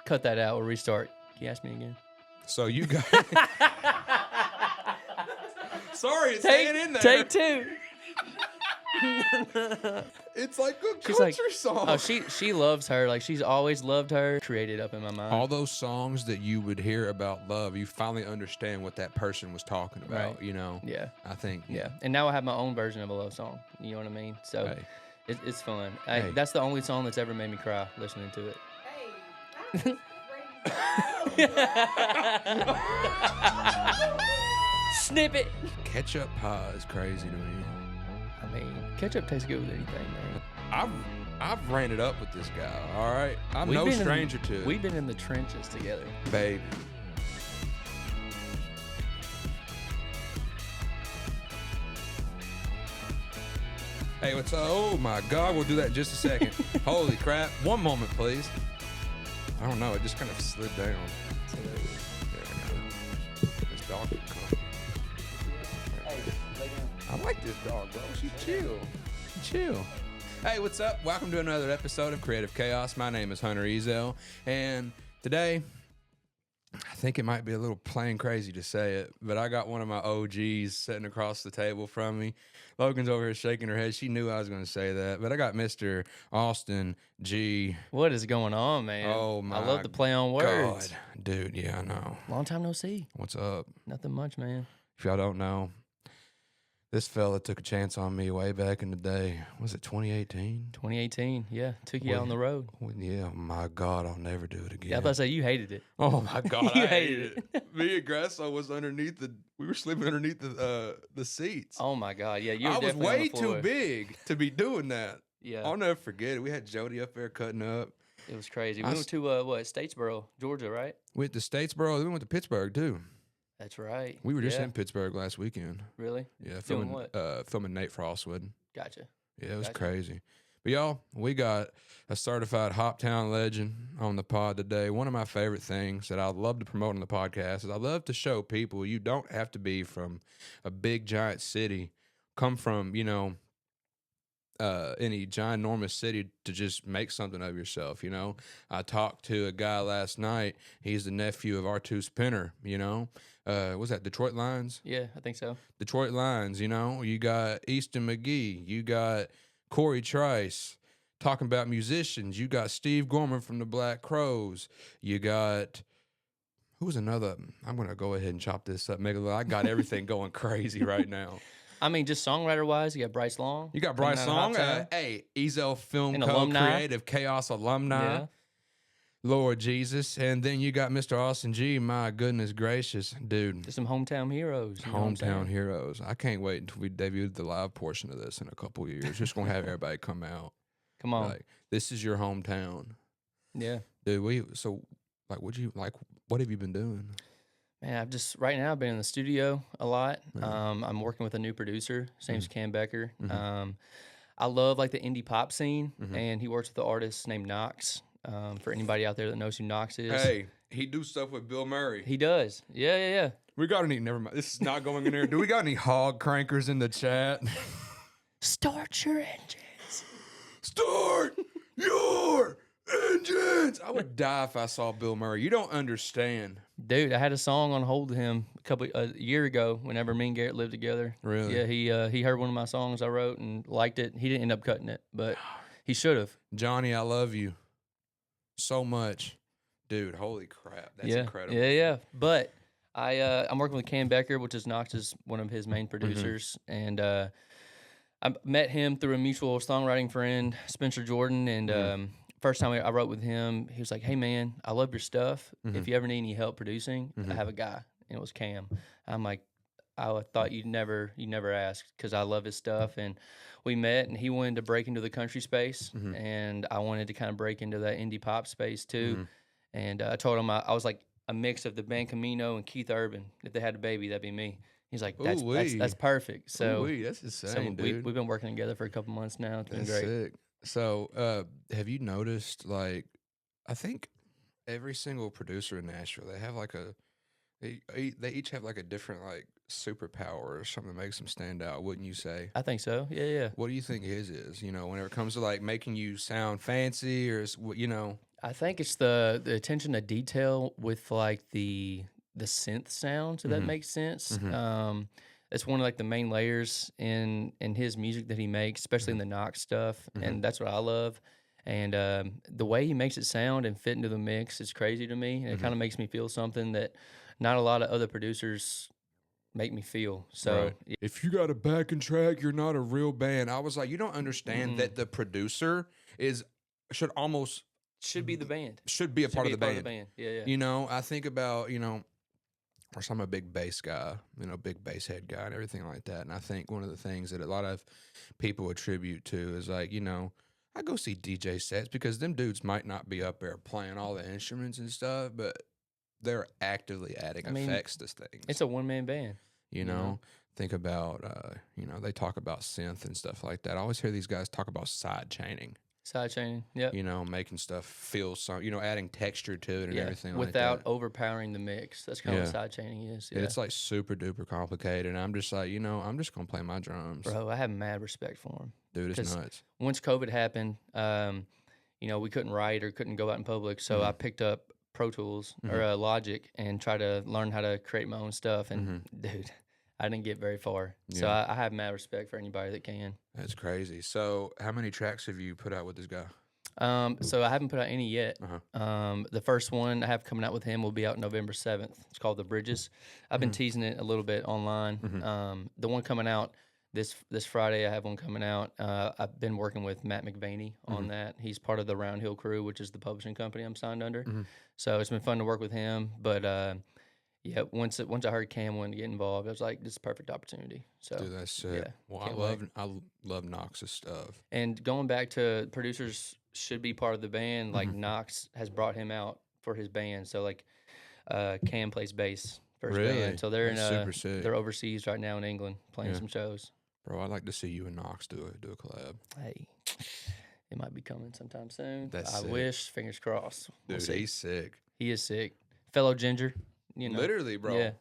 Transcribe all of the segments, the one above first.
cut that out or restart. Can you ask me again? So you got. Sorry, it's hanging in there. Take two. It's like a She's country like, song. oh, she loves her. Like, she's always loved her. Created up in my mind. All those songs that you would hear about love, you finally understand what that person was talking about, Right. you know? Yeah. I think. Yeah. And now I have my own version of a love song. You know what I mean? So Hey. it's fun. Hey. That's the only song that's ever made me cry listening to it. Hey, Snippet. Ketchup pie is crazy to me. I mean, ketchup tastes good with anything, man. I've ran it up with this guy, all right? I'm We've no been stranger to it. We've been in the trenches together. Babe. Hey, what's up? Oh my God, we'll do that in just a second. Holy crap. One moment, please. I don't know, it just kind of slid down. So there it is. This dog can come. I like this dog, bro. She's chill. She's chill. Hey, what's up? Welcome to another episode of Creative Chaos. My name is Hunter Ezell, and today, I think it might be a little plain crazy to say it, but I got one of my OGs sitting across the table from me. Logan's over here shaking her head. She knew I was going to say that, but I got Mr. Austin G. What is going on, man? Oh, my I love to play on words. God. Dude, yeah, I know. Long time no see. What's up? Nothing much, man. If y'all don't know, this fella took a chance on me way back in the day. Was it 2018? 2018, yeah. Took you out on the road. Yeah, my God, I'll never do it again. Yeah, I was about to say, you hated it. Oh my God, You I hated hated it. Me and Grasso was underneath we were sleeping underneath the seats. Oh, my God. Yeah, you were I was definitely on way the floor. too big to be doing that. Yeah, I'll never forget it. We had Jody up there cutting up. it was crazy. We I went to, Statesboro, Georgia, right? We went to Statesboro. Then we went to Pittsburgh too. That's right. We were just Yeah. in Pittsburgh last weekend. Really? Yeah, Doing what? filming Nate Frostwood. Gotcha. Yeah, it was Gotcha. crazy. But y'all, we got a certified Hoptown legend on the pod today. One of my favorite things that I love to promote on the podcast is I love to show people you don't have to be from a big giant city, come from, any ginormous city to just make something of yourself, I talked to a guy last night. He's the nephew of R2 Spinner, was that Detroit Lions? Yeah, I think so. Detroit Lions, you got Easton McGee, you got Corey Trice. Talking about musicians, you got Steve Gorman from the Black Crows. You got, who's another? I'm going to go ahead and chop this up. I got everything going crazy right now. I mean, just songwriter-wise, you got Bryce Long. You got Bryce Long, Hoptown. Ezell Film An Co. alumni. Creative Chaos alumni. Yeah. Lord Jesus. And then you got Mr. Austin G. My goodness gracious, dude. Just some hometown heroes. You know what I'm Hometown saying? heroes. I can't wait until we debut the live portion of this in a couple years. Just going to have everybody come out. Come on. Like, this is your hometown. Yeah. Dude, what have you been doing? Man, right now I've been in the studio a lot. Mhm. I'm working with a new producer. His name's Cam Becker. Mhm. I love like the indie pop scene, Mhm. and he works with an artist named Knox. For anybody out there that knows who Knox is, Hey, he do stuff with Bill Murray. he does. Yeah. We got any, never mind. This is not going in there. Do we got any hog crankers in the chat? Start your engines. Start your engines. I would die if I saw Bill Murray. You don't understand. Dude, I had a song on hold to him a year ago whenever me and Garrett lived together. Really? Yeah, he heard one of my songs I wrote and liked it. He didn't end up cutting it, but he should have. Johnny, I love you so much. Dude, holy crap. That's incredible. Yeah. But I'm working with Cam Becker, which is Knox's one of his main producers, and I met him through a mutual songwriting friend, Spencer Jordan, and first time I wrote with him, he was like, "Hey man, I love your stuff. If you ever need any help producing, I have a guy," and it was Cam. I'm like, I thought you'd never ask because I love his stuff, and we met, and he wanted to break into the country space, and I wanted to kind of break into that indie pop space too, and I told him I was like a mix of the band Camino and Keith Urban. If they had a baby, that'd be me. He's like, that's perfect. So, that's insane, dude. we've been working together for a couple months now. It's been That's great. sick. So, have you noticed, like, I think every single producer in Nashville, they have like they each have like a different like superpower or something that makes them stand out, wouldn't you say? I think so. Yeah. What do you think his is? Whenever it comes to like making you sound fancy or, I think it's the attention to detail with like the synth sounds, if that makes sense. It's one of like the main layers in his music that he makes, especially in the Knox stuff, and that's what I love. And the way he makes it sound and fit into the mix is crazy to me, and it kind of makes me feel something that not a lot of other producers make me feel. So Right. If you got a backing track, you're not a real band. I was like, you don't understand that the producer should almost should be the band. should be a part of the band. Yeah, yeah. You know, I think about, of course, I'm a big bass guy, big bass head guy and everything like that. And I think one of the things that a lot of people attribute to is like, I go see DJ sets because them dudes might not be up there playing all the instruments and stuff, but they're actively adding effects to things. It's a one-man band. You know, think about, they talk about synth and stuff like that. I always hear these guys talk about side chaining. Side chaining, yep. Making stuff feel adding texture to it and everything like that. Without overpowering the mix. That's kind of what side chaining is. Yeah. It's like super duper complicated. And I'm just like, I'm just going to play my drums. Bro, I have mad respect for him. Dude, it's nuts. Once COVID happened, we couldn't write or couldn't go out in public. So I picked up Pro Tools or Logic and tried to learn how to create my own stuff. And dude, I didn't get very far. Yeah. So I have mad respect for anybody that can. That's crazy. So how many tracks have you put out with this guy? So I haven't put out any yet. The first one I have coming out with him will be out November 7th. It's called The Bridges. I've been teasing it a little bit online. The one coming out this Friday, I have one coming out. I've been working with Matt McVaney on that. He's part of the Round Hill Crew, which is the publishing company I'm signed under. So it's been fun to work with him. But yeah, once I heard Cam wanted to get involved, I was like, this is a perfect opportunity. So, dude, that's sick. Yeah, well, I love Knox's stuff. And going back to producers should be part of the band, like Knox has brought him out for his band. So like Cam plays bass for his band. So they're super sick. They're overseas right now in England playing some shows. Bro, I'd like to see you and Knox do a collab. Hey, it might be coming sometime soon. That's I sick. wish, fingers crossed. Dude, he's sick. He is sick. Fellow Ginger. Literally, bro. Yeah.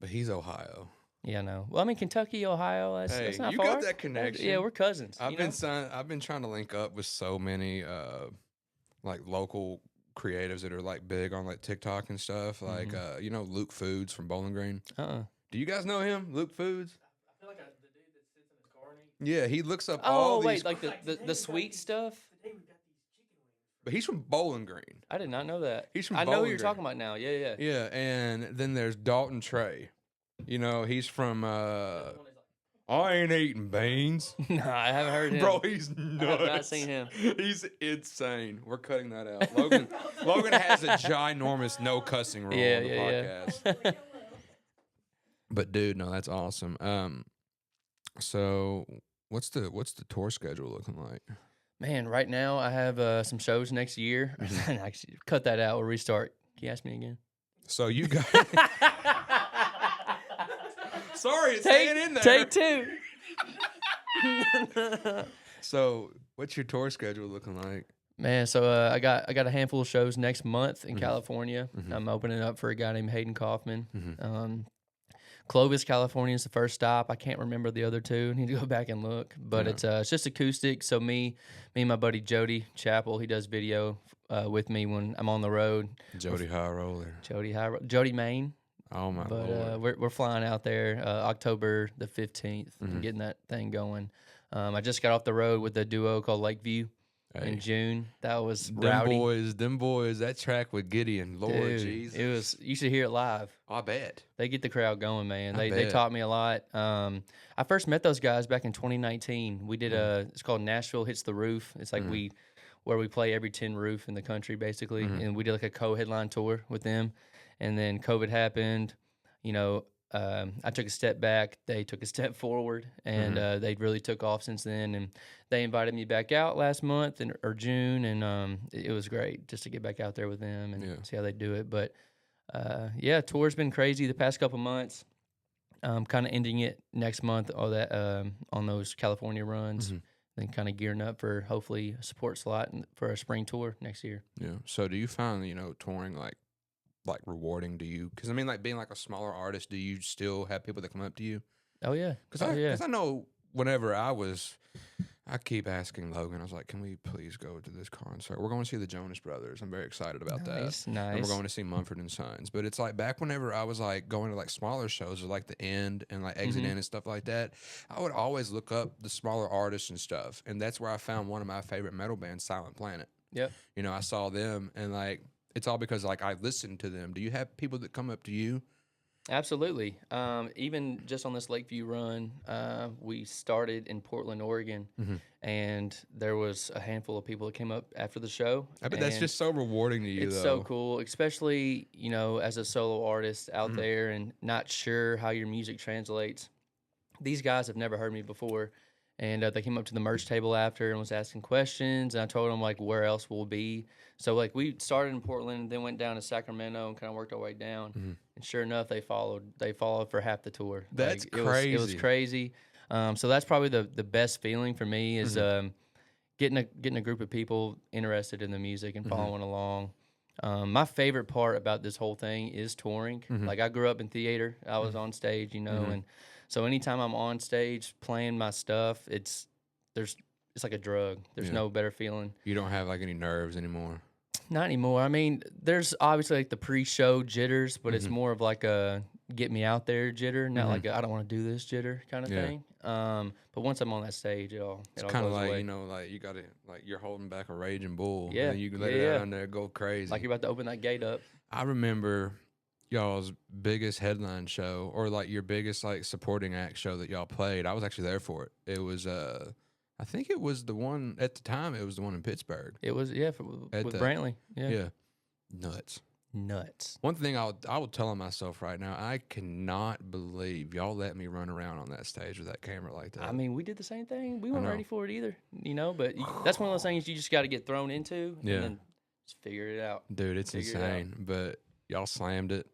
But he's Ohio. Yeah, I know. Well, I mean, Kentucky, Ohio, that's not far. You got that connection. Yeah, we're cousins. I've been trying to link up with so many like local creatives that are like big on like TikTok and stuff. Like Luke Foods from Bowling Green. Do you guys know him, Luke Foods? I feel like the dude that sits in his car and yeah, he looks up all these. Oh, wait, like the sweet stuff? But he's from Bowling Green. I did not know that. He's from I know Bowling who you're Green. talking about now. Yeah. Yeah, and then there's Dalton Trey. He's from I ain't eating beans. No, I haven't heard him. Bro, he's nuts. I have not seen him. He's insane. We're cutting that out. Logan has a ginormous no cussing rule on the podcast. Yeah. But dude, no, that's awesome. So what's the tour schedule looking like? Man, right now I have some shows next year. Actually, cut that out. We'll restart. Can you ask me again? So you got. Sorry, it's hanging in there. Take two. So, what's your tour schedule looking like? Man, so I got a handful of shows next month in California. I'm opening up for a guy named Hayden Kaufman. Clovis, California is the first stop. I can't remember the other two. I need to go back and look. But it's just acoustic. So me and my buddy Jody Chappell, he does video with me when I'm on the road. Jody High Roller. Jody Maine. Oh my Lord. But we're flying out there October the 15th and getting that thing going. I just got off the road with a duo called Lakeview in June. That was rowdy. Them boys, that track with Gideon, Lord Jesus. It was. You should hear it live. I bet. They get the crowd going, man. They taught me a lot. I first met those guys back in 2019. We did it's called Nashville Hits the Roof. It's like where we play every 10 roof in the country, basically. And we did like a co-headline tour with them. And then COVID happened. I took a step back. They took a step forward, and they really took off since then. And they invited me back out last month or June, and it was great just to get back out there with them and see how they do it. But tour's been crazy the past couple months. Kind of ending it next month. All that on those California runs. Then kind of gearing up for hopefully a support slot for a spring tour next year. Yeah. So do you find touring like rewarding? Do you? Because I mean, like being like a smaller artist, do you still have people that come up to you? Oh yeah. Because I know whenever I was I keep asking Logan. I was like, "Can we please go to this concert? We're going to see the Jonas Brothers. I'm very excited about that. And we're Nice. going to see Mumford and Sons. But it's like back whenever I was like going to like smaller shows or like the End and like Exit In and stuff like that, I would always look up the smaller artists and stuff. And that's where I found one of my favorite metal bands, Silent Planet. Yep. You know, I saw them and like it's all because like I listened to them. Do you have people that come up to you? Absolutely. Even just on this Lakeview run, we started in Portland, Oregon, and there was a handful of people that came up after the show. I bet that's just so rewarding to you, It's though. so cool, especially, you know, as a solo artist out there and not sure how your music translates. These guys have never heard me before, and they came up to the merch table after and was asking questions, and I told them, like, where else we'll be. So, like, we started in Portland, then went down to Sacramento and kind of worked our way down. And sure enough, they followed. They followed for half the tour. That's like, crazy. It was crazy. So that's probably the best feeling for me is getting a group of people interested in the music and following along. My favorite part about this whole thing is touring. Like, I grew up in theater. I was on stage, you know, and so anytime I'm on stage playing my stuff, it's like a drug. There's no better feeling. You don't have like any nerves anymore. Not anymore. I mean, there's obviously like the pre-show jitters, but it's more of like a get me out there jitter, not like a, I don't want to do this jitter kind of thing. But once I'm on that stage, it all Kind of goes like away. you know, like you got to like you're holding back a raging bull. Yeah, and you can let it out on there, go crazy. Like you're about to open that gate up. I remember y'all's biggest headline show, or like your biggest like supporting act show that y'all played. I was actually there for it. It was I think it was the one at the time. It was the one in Pittsburgh. It was with Brantley. Yeah. Nuts. One thing I will tell myself right now, I cannot believe y'all let me run around on that stage with that camera like that. I mean, we did the same thing. We weren't ready for it either, you know. But that's one of those things you just got to get thrown into, and then just figure it out. Dude, it's insane. But y'all slammed it.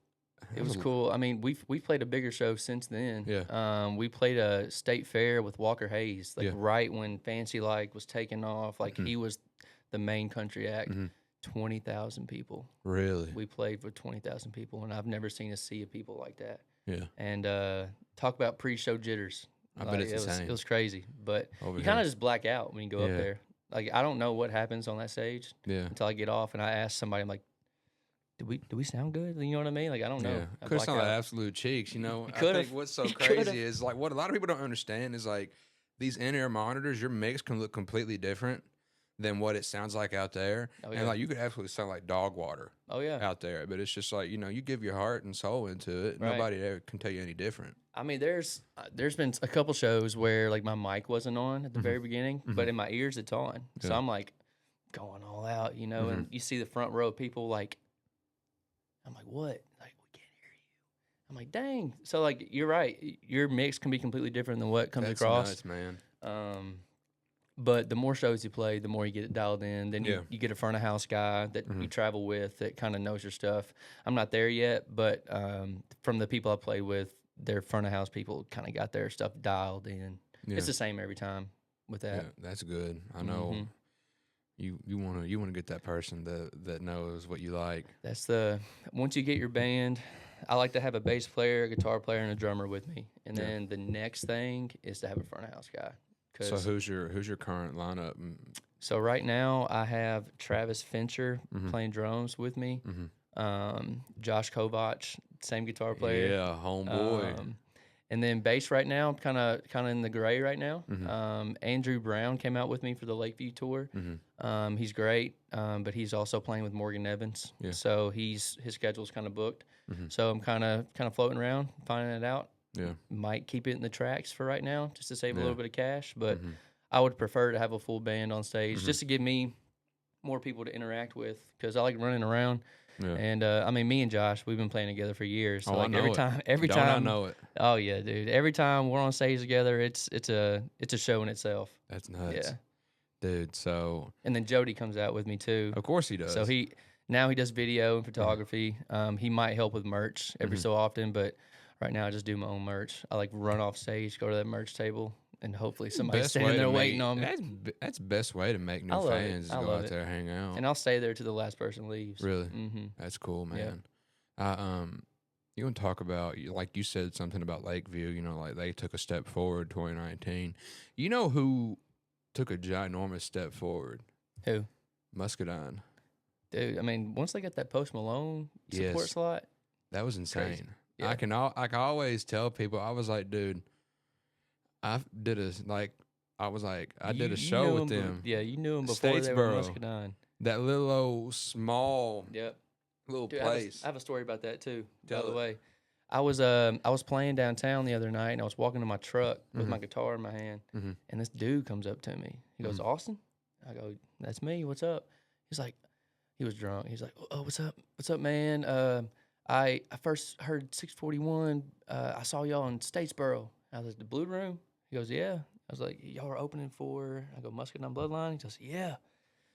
It was cool. I mean, we played a bigger show since then. Yeah. We played a state fair with Walker Hayes, like right when Fancy Like was taking off. Like he was the main country act. 20,000 people. Really? We played for 20,000 people, and I've never seen a sea of people like that. Yeah. And talk about pre-show jitters. I bet it's insane. It was crazy, but Over you kind here. of just black out when you go up there. Like, I don't know what happens on that stage until I get off, and I ask somebody, I'm like, "Do we sound good?" You know what I mean? Like, I don't know. Yeah. I Could black sound like out. absolute cheeks. You know, I could've. think what's so You crazy could've. is like what a lot of people don't understand is like these in-ear monitors, your mix can look completely different than what it sounds like out there. Oh, And like you could absolutely sound like dog water Oh yeah. out there. But it's just like, you know, you give your heart and soul into it. Right. Nobody ever can tell you any different. I mean, there's been a couple shows where like my mic wasn't on at the very beginning, but in my ears it's on. So I'm like going all out, you know. And you see the front row of people like, I'm like, what? Like, we can't hear you. I'm like, dang. So like, you're right. Your mix can be completely different than what comes That's across. nuts, man. But the more shows you play, the more you get it dialed in. Then you get a front of house guy that you travel with that kind of knows your stuff. I'm not there yet, but from the people I play with, their front of house people kind of got their stuff dialed in. Yeah. It's the same every time with that. Yeah, that's good. I know you wanna get that person that knows what you like. That's once you get your band, I like to have a bass player, a guitar player, and a drummer with me. And then the next thing is to have a front of house guy. So who's your current lineup? So right now I have Travis Fincher playing drums with me. Josh Kovach, same guitar player. Yeah, homeboy. And then bass right now, kind of in the gray right now. Andrew Brown came out with me for the Lakeview tour. He's great, but he's also playing with Morgan Evans. Yeah. So his schedule's kind of booked. So I'm kind of floating around, finding it out. Yeah. Might keep it in the tracks for right now, just to save a little bit of cash. But I would prefer to have a full band on stage, just to give me more people to interact with, because I like running around. Yeah. And I mean, me and Josh, we've been playing together for years. So I like know every it. time, I know it. Oh yeah, dude. Every time we're on stage together, it's a show in itself. That's nuts. Yeah. Dude, so And then Jody comes out with me too. of course he does. So he does video and photography. He might help with merch every so often, but right now I just do my own merch. I like run off stage, go to that merch table, and hopefully somebody's standing there waiting on me. That's the best way to make new I love it. fans is I go love out it. there, hang out. And I'll stay there till the last person leaves. Really? Mm-hmm. That's cool, man. You want to talk about, like you said something about Lakeview, you know, like they took a step forward 2019. You know who took a ginormous step forward. Who? Muscadine. Dude, I mean, once they got that Post Malone support Yes. slot, That was insane. Crazy. Yeah. I can always tell people, I was like, dude, I did a show with them. Yeah, you knew them before they were Statesboro. Muscadine. That little old small Yep. little Dude, place. I have a story about that too. Tell by the it. way, I was playing downtown the other night, and I was walking to my truck with my guitar in my hand, Mhm. and this dude comes up to me. He goes, "Austin?" I go, "That's me. What's up?" He's like, he was drunk. He's like, "Oh, what's up? What's up, man? I first heard 641. I saw y'all in Statesboro." I was like, "The Blue Room?" He goes, "Yeah." I was like, "Y'all are opening for?" I go, "Muscadine Bloodline." He goes, "Yeah."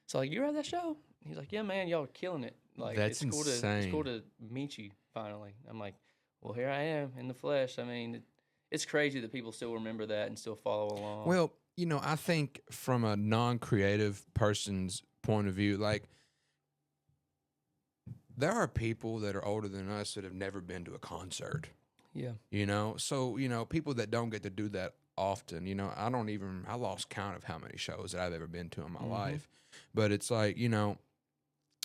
So like, "You were at that show?" He's like, "Yeah, man, y'all are killing it. Like, That's it's cool insane. it's cool to meet you finally." I'm like, "Well, here I am in the flesh." I mean, it's crazy that people still remember that and still follow along. Well, I think from a non-creative person's point of view, like, there are people that are older than us that have never been to a concert. yeah, So, people that don't get to do that often, I lost count of how many shows that I've ever been to in my life. But it's like,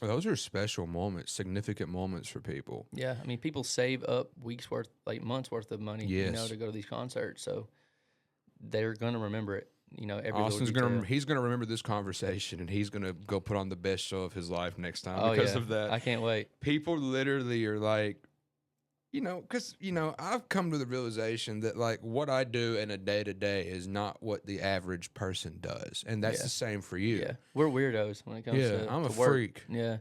those are special moments, significant moments for people. yeah. I mean, people save up weeks worth, like months worth of money, Yes. to go to these concerts. So they're gonna remember it. Every Austin's little detail. he's gonna remember this conversation, and he's gonna go put on the best show of his life next time Oh because yeah, of that. I can't wait. People literally are like, because I've come to the realization that, like, what I do in a day to day is not what the average person does, and that's Yeah. the same for you. Yeah, we're weirdos when it comes Yeah, to I'm a to work. freak. Yeah,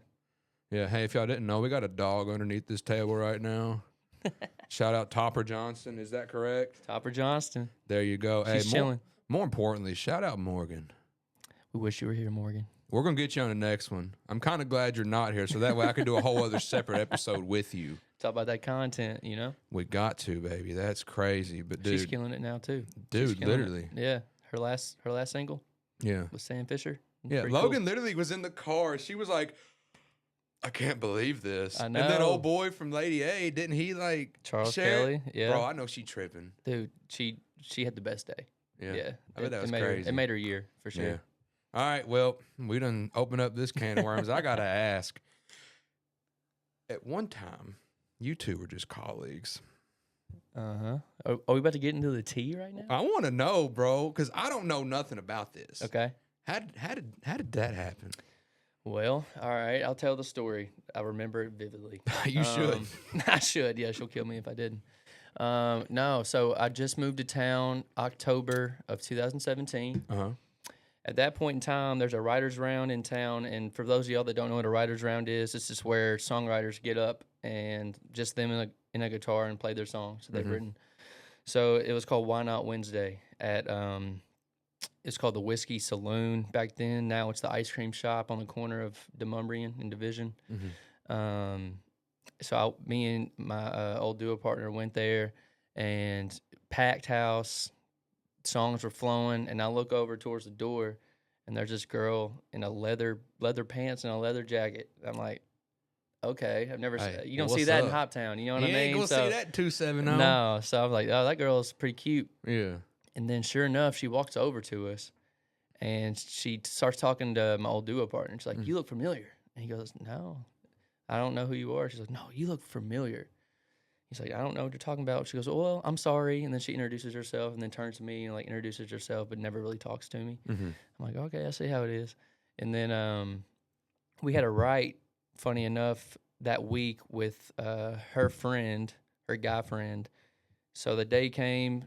Yeah. Hey, if y'all didn't know, we got a dog underneath this table right now. Shout out Topper Johnson. Is that correct? Topper Johnston. There you go. She's hey, chilling. More importantly, shout out Morgan. We wish you were here, Morgan. We're going to get you on the next one. I'm kind of glad you're not here, so that way I can do a whole other separate episode with you. Talk about that content, We got to, baby. That's crazy. But, dude. She's killing it now, too. Dude, She's killing literally. it. Yeah, her last single Yeah. with Sam Fisher. Yeah, Pretty Logan cool. literally was in the car. She was like, I can't believe this. I And that know. old boy from Lady A, didn't he, like, Charles share it? Kelly. Yeah. Bro, I know she tripping. Dude, she had the best day. Yeah. I bet that was made crazy. it made her year, for sure. Yeah. All right, well, we done opened up this can of worms. I got to ask. At one time, you two were just colleagues. Uh-huh. Are we about to get into the tea right now? I want to know, bro, because I don't know nothing about this. Okay. How did that happen? Well, all right. I'll tell the story. I remember it vividly. You should. I should. Yeah, she'll kill me if I didn't. No, so I just moved to town October of 2017. Uh-huh. At that point in time, there's a writer's round in town. And for those of y'all that don't know what a writer's round is, it's just where songwriters get up and just them in a guitar and play their songs that they've written. So it was called Why Not Wednesday at it's called the Whiskey Saloon back then. Now it's the ice cream shop on the corner of Demumbrian and Division. So me and my old duo partner went there, and packed house, songs were flowing, and I look over towards the door, and there's this girl in a leather pants and a leather jacket. I'm like, okay, I've never you don't see what's that in up? Hoptown, you know what I You mean? ain't gonna see that 270. No, so I'm like, oh, that girl's pretty cute. Yeah. And then sure enough, she walks over to us, and she starts talking to my old duo partner. She's like, "You look familiar." And he goes, "No, I don't know who you are." She's like, "No, you look familiar." He's like, "I don't know what you're talking about." She goes, "Well, I'm sorry." And then she introduces herself, and then turns to me and like introduces herself, but never really talks to me. I'm like, "Okay, I see how it is." And then we had a write, funny enough, that week with her friend, her guy friend. So the day came,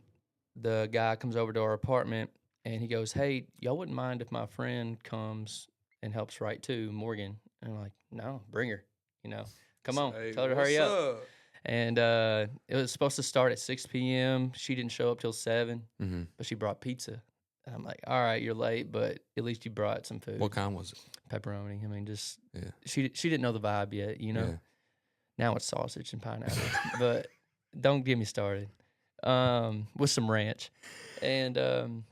the guy comes over to our apartment, and he goes, "Hey, y'all wouldn't mind if my friend comes and helps write too, Morgan?" And I'm like, "No, bring her. Come on, Say, tell her to hurry what's up." And it was supposed to start at 6 p.m. She didn't show up till 7, but she brought pizza. And I'm like, "All right, you're late, but at least you brought some food." What kind was it? Pepperoni. I mean, just Yeah. she didn't know the vibe yet, Yeah. Now it's sausage and pineapple, but don't get me started. With some ranch. And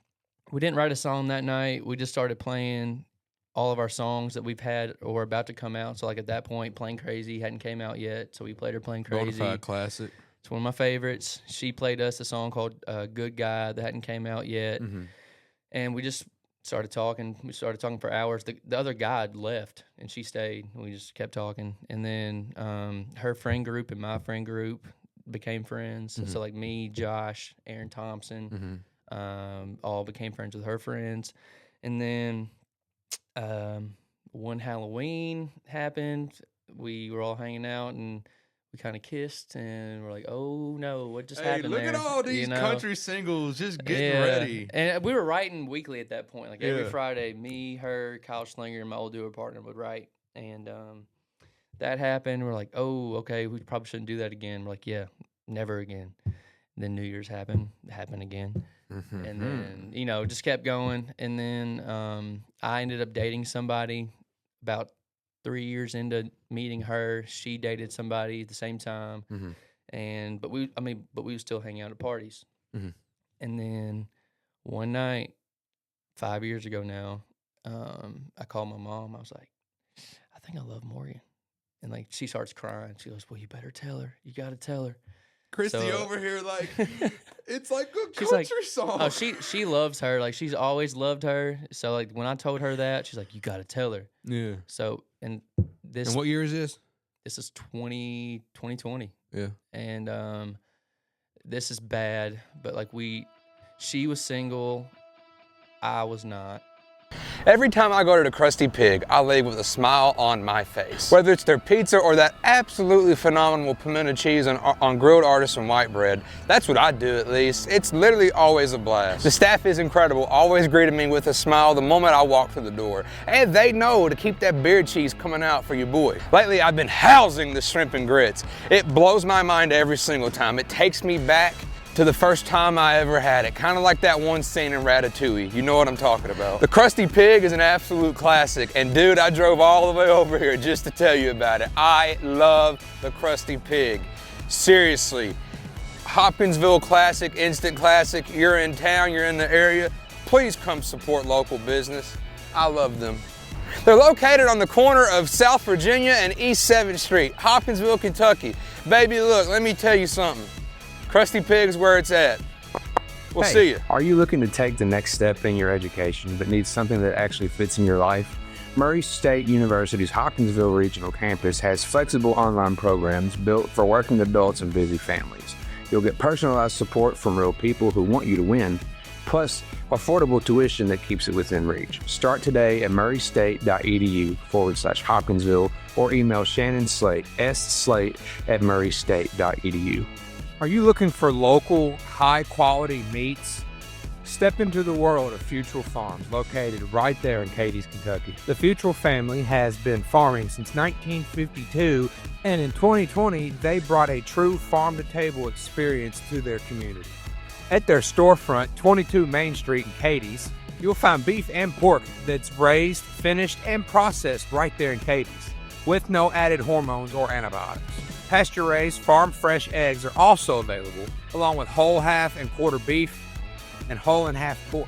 we didn't write a song that night. We just started playing all of our songs that we've had or about to come out. So like at that point, Plain Crazy hadn't came out yet. So we played her Plain Crazy. Bonafide classic. It's one of my favorites. She played us a song called Good Guy that hadn't came out yet. And we just started talking. We started talking for hours. The other guy left, and she stayed. We just kept talking. And then her friend group and my friend group became friends. Mm-hmm. So like me, Josh, Aaron Thompson, all became friends with her friends. And then one Halloween happened. We were all hanging out and we kind of kissed, and we're like, "Oh no, what just happened look there?" at all these You know? country singles just getting Yeah. ready. And we were writing weekly at that point. Like every Yeah. Friday, me, her, Kyle Schlinger, and my old duo partner would write. And that happened. We're like, "Oh, okay, we probably shouldn't do that again." We're like, "Yeah, never again." Then New Year's happened again. Mm-hmm. And then, you know, just kept going. And then I ended up dating somebody about 3 years into meeting her. She dated somebody at the same time. Mm-hmm. But we would still hang out at parties. Mm-hmm. And then one night, 5 years ago now, I called my mom. I was like, I think I love Morgan. And like, she starts crying. She goes, well, you better tell her. You got to tell her. Christy So, over here, like, it's like a she's country like, song. oh, she loves her. Like, she's always loved her. So like, when I told her that, she's like, you got to tell her. Yeah. So, and And what year is this? This is 2020. Yeah. And this is bad, but like she was single, I was not. Every time I go to the Krusty Pig, I leave with a smile on my face. Whether it's their pizza or that absolutely phenomenal pimento cheese on grilled artisan white bread, that's what I do at least. It's literally always a blast. The staff is incredible, always greeted me with a smile the moment I walk through the door. And they know to keep that beard cheese coming out for your boy. Lately, I've been housing the shrimp and grits. It blows my mind every single time. It takes me back to the first time I ever had it. Kind of like that one scene in Ratatouille. You know what I'm talking about. The Krusty Pig is an absolute classic. And dude, I drove all the way over here just to tell you about it. I love the Krusty Pig. Seriously. Hopkinsville classic, instant classic. You're in town, you're in the area. Please come support local business. I love them. They're located on the corner of South Virginia and East 7th Street, Hopkinsville, Kentucky. Baby, look, let me tell you something. Krusty Pig's where it's at. We'll see you. Are you looking to take the next step in your education but need something that actually fits in your life? Murray State University's Hopkinsville Regional Campus has flexible online programs built for working adults and busy families. You'll get personalized support from real people who want you to win, plus affordable tuition that keeps it within reach. Start today at murraystate.edu/Hopkinsville or email Shannon Slate, sslate@murraystate.edu. Are you looking for local, high-quality meats? Step into the world of Futural Farms, located right there in Cadiz, Kentucky. The Futural family has been farming since 1952, and in 2020, they brought a true farm-to-table experience to their community. At their storefront, 22 Main Street in Cadiz, you'll find beef and pork that's raised, finished, and processed right there in Cadiz, with no added hormones or antibiotics. Pasture-raised, farm-fresh eggs are also available, along with whole half and quarter beef and whole and half pork.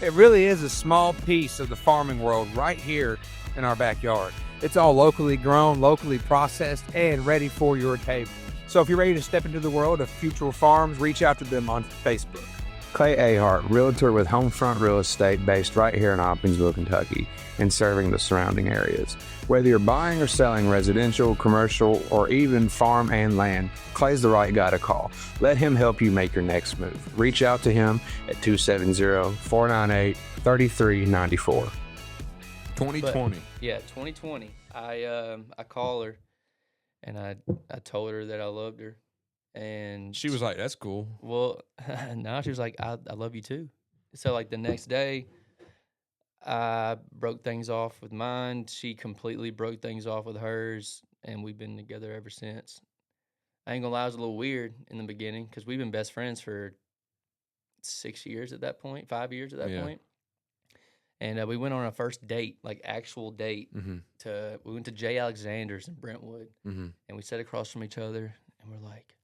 It really is a small piece of the farming world right here in our backyard. It's all locally grown, locally processed, and ready for your table. So if you're ready to step into the world of Futural Farms, reach out to them on Facebook. Clay Ahart, realtor with Homefront Real Estate based right here in Hopkinsville, Kentucky, and serving the surrounding areas. Whether you're buying or selling residential, commercial, or even farm and land, Clay's the right guy to call. Let him help you make your next move. Reach out to him at 270-498-3394. 2020. Yeah, 2020. I call her, and I told her that I loved her, and She was like, that's cool. well, now she was like, I love you too. So like the next day, I broke things off with mine. She completely broke things off with hers, and we've been together ever since. I ain't gonna lie, it was a little weird in the beginning because we've been best friends for 6 years at that point, 5 years at that point. And we went on our first date, like actual date. We went to J. Alexander's in Brentwood, and we sat across from each other, and we're like,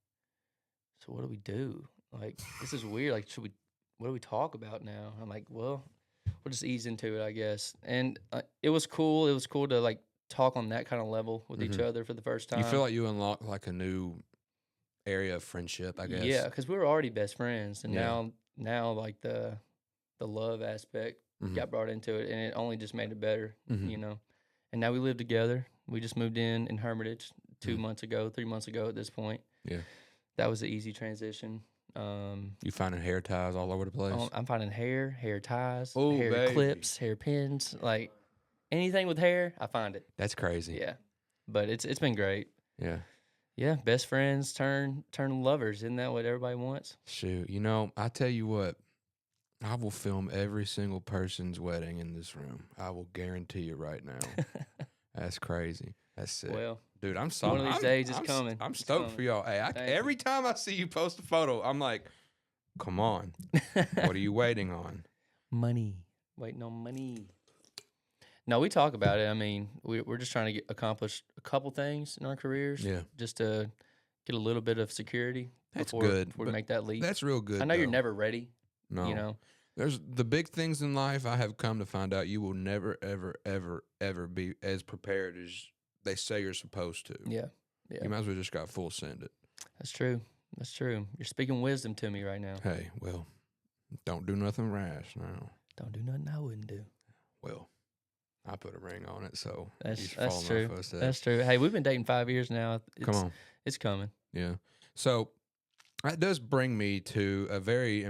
so what do we do? Like, this is weird. Like, what do we talk about now? I'm like, well, we'll just ease into it, I guess. And it was cool. It was cool to like talk on that kind of level with each other for the first time. You feel like you unlocked like a new area of friendship, I guess. Yeah, because we were already best friends, and now like the love aspect got brought into it, and it only just made it better, Mhm. you know. And now we live together. We just moved in Hermitage 3 months ago at this point. Yeah. That was an easy transition. You finding hair ties all over the place? I'm finding hair ties, Oh, hair baby. clips, hair pins, like anything with hair, I find it. That's crazy. Yeah, but it's been great. Yeah. Yeah, best friends turn lovers. Isn't that what everybody wants? Shoot, I tell you what, I will film every single person's wedding in this room. I will guarantee you right now. That's crazy. That's sick. Well, Dude, I'm sorry. one of these days it's I'm, coming. I'm It's stoked coming. for y'all. Hey, Thank you. every time I see you post a photo, I'm like, come on. What are you waiting on? Money. Waiting on money. No, we talk about it. I mean, we're just trying to accomplish a couple things in our careers. Yeah. Just to get a little bit of security That's before, good, before we but make that leap. That's real good. I know you're though. never ready. No. You know. There's the big things in life. I have come to find out you will never, ever, ever, ever be as prepared as they say you're supposed to. Yeah. Yeah. You might as well just got full send it. That's true. That's true. You're speaking wisdom to me right now. Hey, well, don't do nothing rash now. Don't do nothing I wouldn't do. Well, I put a ring on it, so That's you should that's follow my true. footsteps. That's true. Hey, we've been dating 5 years now. Come on. It's coming. Yeah. So that does bring me to a very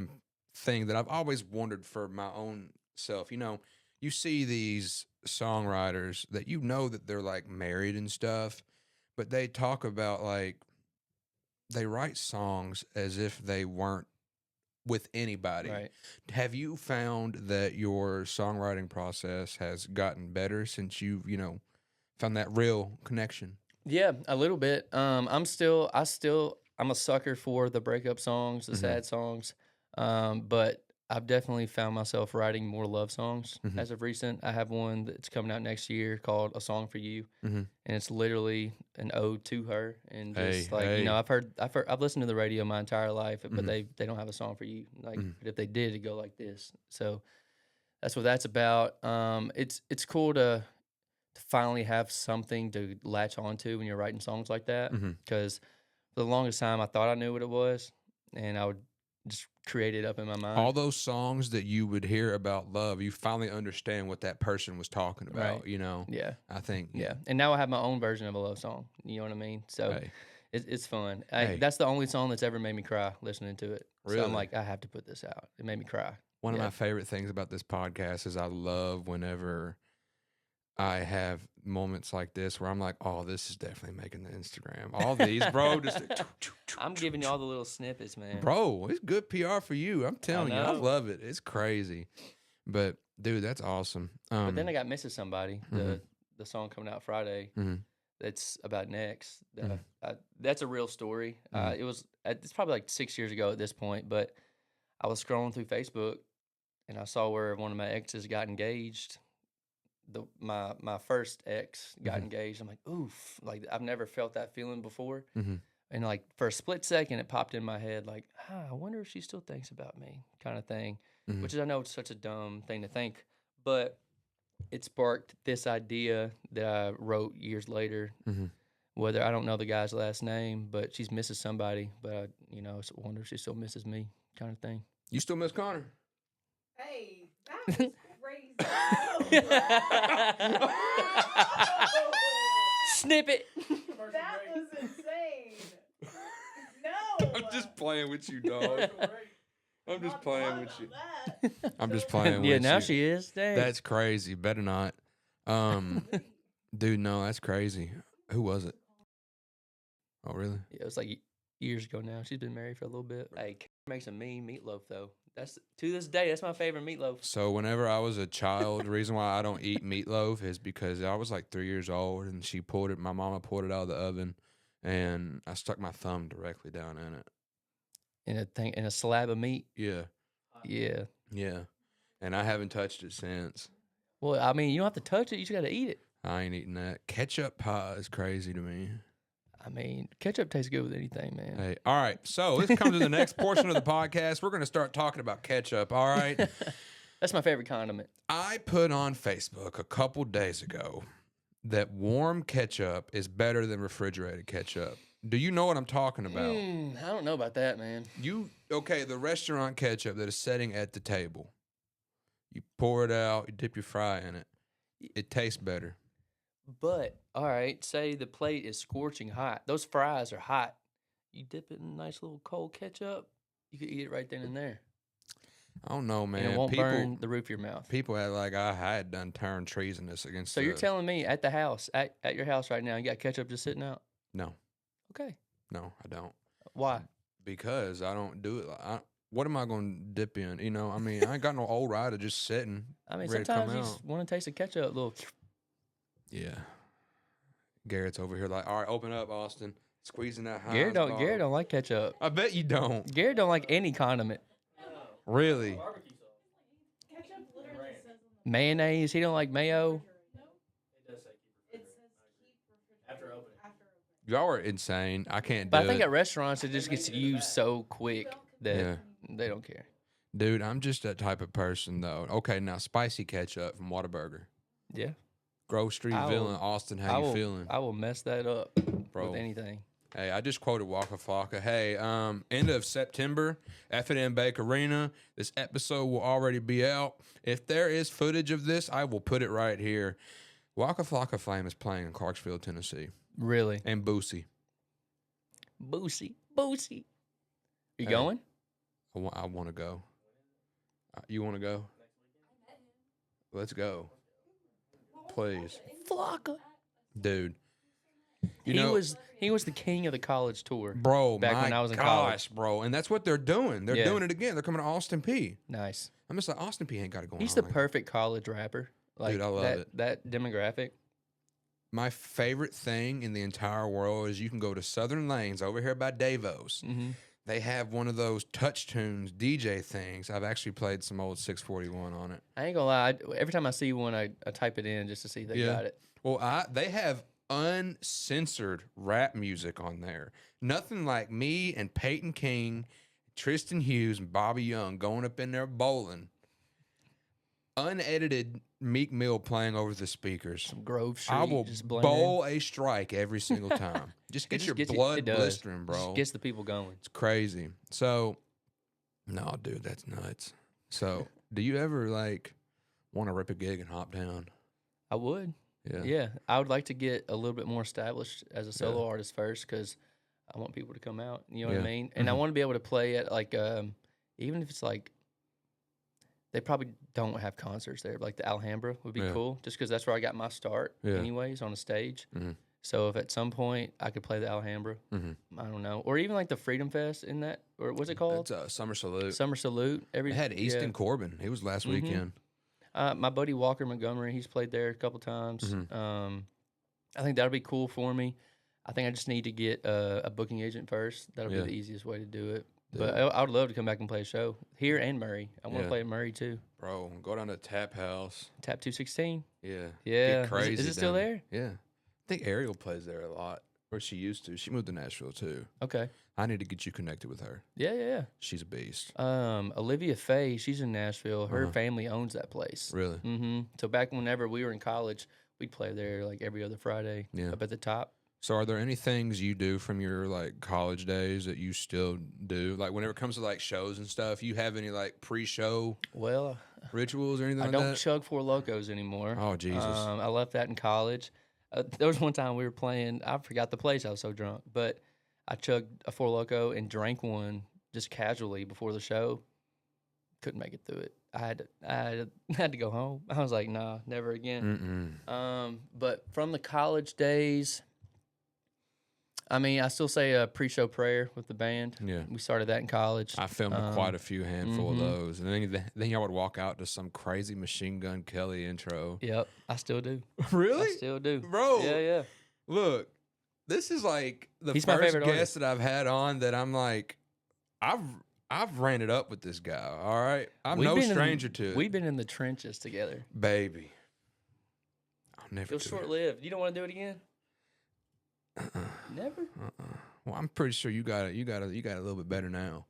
thing that I've always wondered for my own self. You see these songwriters that that they're like married and stuff, but they talk about like they write songs as if they weren't with anybody. Right. Have you found that your songwriting process has gotten better since you've, found that real connection? Yeah, a little bit. I'm a sucker for the breakup songs, the sad songs. But I've definitely found myself writing more love songs as of recent. I have one that's coming out next year called "A Song for You," and it's literally an ode to her. And just I've listened to the radio my entire life, but they don't have a song for you. Like, but if they did, it'd go like this. So that's what that's about. It's cool to finally have something to latch onto when you're writing songs like that. Because for the longest time, I thought I knew what it was, and I would just create it up in my mind. All those songs that you would hear about love, you finally understand what that person was talking about, Right. Yeah. I think. Yeah. And now I have my own version of a love song. You know what I mean? So Hey. it's fun. Hey. That's the only song that's ever made me cry listening to it. So Really? I'm like, I have to put this out. It made me cry. One of Yeah. my favorite things about this podcast is I love whenever I have moments like this where I'm like, oh, this is definitely making the Instagram. All these, bro, just I'm giving you all the little snippets, man. bro, it's good PR for you. I'm telling you, I know. love it. It's crazy. But dude, that's awesome. But then I got Mrs. Somebody, the song coming out Friday. Mhm. That's about next. That's a real story. It's probably like 6 years ago at this point, but I was scrolling through Facebook and I saw where one of my exes got engaged. My first ex got engaged. I'm like, oof! Like I've never felt that feeling before. And like for a split second, it popped in my head, like, I wonder if she still thinks about me, kind of thing. Which is, I know it's such a dumb thing to think, but it sparked this idea that I wrote years later. Whether I don't know the guy's last name, but she's misses somebody. But I wonder if she still misses me, kind of thing. You still miss Connor? Hey, that was crazy. Snippet. That was insane. No. I'm just playing with you, dog. I'm just Not playing thought with you. about that. I'm just playing Yeah, with now you. she is. Dang. That's crazy. Better not. Dude, no, that's crazy. Who was it? Oh, really? Yeah, it was like years ago now. She's been married for a little bit. Hey, makes a mean meatloaf though. That's to this day. That's my favorite meatloaf. So whenever I was a child, the reason why I don't eat meatloaf is because I was like 3 years old and my mama pulled it out of the oven and I stuck my thumb directly down in it. In a slab of meat. Yeah. Yeah. Yeah. And I haven't touched it since. Well, I mean, you don't have to touch it. You just got to eat it. I ain't eating that. Ketchup pie is crazy to me. I mean, ketchup tastes good with anything, man. Hey, all right. So let's come to the next portion of the podcast. We're going to start talking about ketchup. All right. That's my favorite condiment. I put on Facebook a couple days ago that warm ketchup is better than refrigerated ketchup. Do you know what I'm talking about? I don't know about that, man. The restaurant ketchup that is sitting at the table. You pour it out. You dip your fry in it. It tastes better. But all right, say the plate is scorching hot. Those fries are hot. You dip it in a nice little cold ketchup. You could eat it right then and there, I don't know, man. and it won't burn the roof of your mouth. People act like I had done turned treasonous against. So you're telling me at the house, at your house right now, you got ketchup just sitting out? No, Okay. no, I don't. Why? Because I don't do it. What am I going to dip in? You know, I mean, I ain't got no old rider just sitting. I mean, ready to sometimes come you out. just want to taste the ketchup. A little. Yeah. Garrett's over here like, all right, open up, Austin. Squeezing that high. Garrett don't like ketchup. I bet you don't. Garrett don't like any condiment. Really? Ketchup literally says on Mayonnaise. He don't like mayo. it says keep after opening. Y'all are insane. I can't do But I think it. at restaurants it just gets used so quick that Yeah. they don't care. Dude, I'm just that type of person, though. Okay, now, spicy ketchup from Whataburger. Yeah. Grove Street I will- Villain, Austin, how you feeling? I will mess that up Bro. with anything. Hey, I just quoted Waka Flocka. Hey, end of September, F&M Bake Arena. This episode will already be out. If there is footage of this, I will put it right here. Waka Flocka Flame is playing in Clarksville, Tennessee. Really. And Boosie. Boosie. You Hey. going? I want to go. You want to go? Let's go. Please. Flocka. Dude. He was the king of the college tour. Bro, back my when I was in gosh, college. bro. And that's what they're doing. They're Yeah. doing it again. They're coming to Austin P. Nice. I'm just like, Austin P ain't got to go He's on. the perfect college rapper. Like Dude, I love that, it. That demographic. My favorite thing in the entire world is you can go to Southern Lanes over here by Davos. Mm-hmm. They have one of those touch tunes DJ things. I've actually played some old 641 on it. I ain't gonna lie. Every time I see one, I type it in just to see if they Yeah. got it. Well, they have uncensored rap music on there. Nothing like me and Peyton King, Tristan Hughes, and Bobby Young going up in there bowling. Unedited Meek Mill playing over the speakers. Some Grove Street. I will just blend in. bowl a strike every single time. Just It get just your gets you- blood it does. blistering, bro. Just gets the people going. It's crazy. So, no, dude, that's nuts. So, do you ever like want to rip a gig and hop down? I would. Yeah. Yeah, I would like to get a little bit more established as a solo artist first because I want people to come out. You know what I Yeah. mean? And I Mhm. want to be able to play at like, even if it's like, they probably don't have concerts there. But like the Alhambra would be Yeah. cool, just because that's where I got my start, Yeah. anyways, on a stage. Mhm. So if at some point I could play the Alhambra, Mhm. I don't know, or even like the Freedom Fest in that, or what's it called? It's Summer Salute. Summer Salute. They had Easton Corbin. He was last Mhm. weekend. My buddy Walker Montgomery, he's played there a couple times. Mhm. I think that'll be cool for me. I think I just need to get a booking agent first. That'll Yeah. be the easiest way to do it. Dude. But I would love to come back and play a show here and Murray. I want to Yeah. play at Murray too. Bro, go down to Tap House. Tap 216. Yeah. Yeah. Get crazy. Is it still down there? Yeah. I think Ariel plays there a lot, or she used to. She moved to Nashville too. Okay. I need to get you connected with her. Yeah. She's a beast. Olivia Faye, she's in Nashville. Her Uh-huh. family owns that place. Really? Mm-hmm. So back whenever we were in college, we'd play there like every other Friday Yeah. up at the top. So are there any things you do from your like college days that you still do? Like whenever it comes to like shows and stuff, you have any like pre-show Well, rituals or anything I like don't that? chug Four Locos anymore. Oh, Jesus. I left that in college. There was one time we were playing. I forgot the place. I was so drunk, but I chugged a Four Loco and drank one just casually before the show. Couldn't make it through it. I had to go home. I was like, nah, never again. But from the college days, I mean, I still say a pre-show prayer with the band. Yeah. We started that in college. I filmed quite a few handful of mhm. those. And then y'all would walk out to some crazy Machine Gun Kelly intro. Yep, I still do. Really? I still do. Bro. Yeah. Look, this is like the He's my first favorite guest artist. that I've had on that I'm like, I've ran it up with this guy. All right, I'm We've no been in- stranger to it, We've been in the trenches together. baby. I'll never It was do short lived. You don't want to do it again? Never? Well, I'm pretty sure you got it. You got a little bit better now.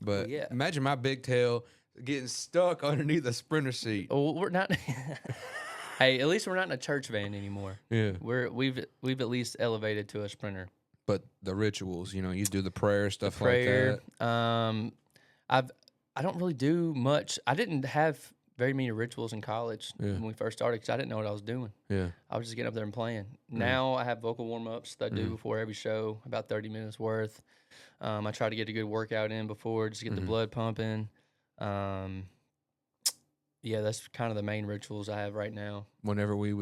But yeah. imagine my big tail getting stuck underneath a sprinter seat. Oh, we're not. Hey, at least we're not in a church van anymore. Yeah. We've at least elevated to a sprinter. But the rituals, you know, you do the prayer stuff Prayer. like that. I don't really do much. I didn't have very many rituals in college when we first started because I didn't know what I was doing. Yeah. I was just getting up there and playing. Now I have vocal warm-ups that I do before every show, about 30 minutes worth. I try to get a good workout in before, just to get the blood pumping. Yeah, that's kind of the main rituals I have right now. Whenever we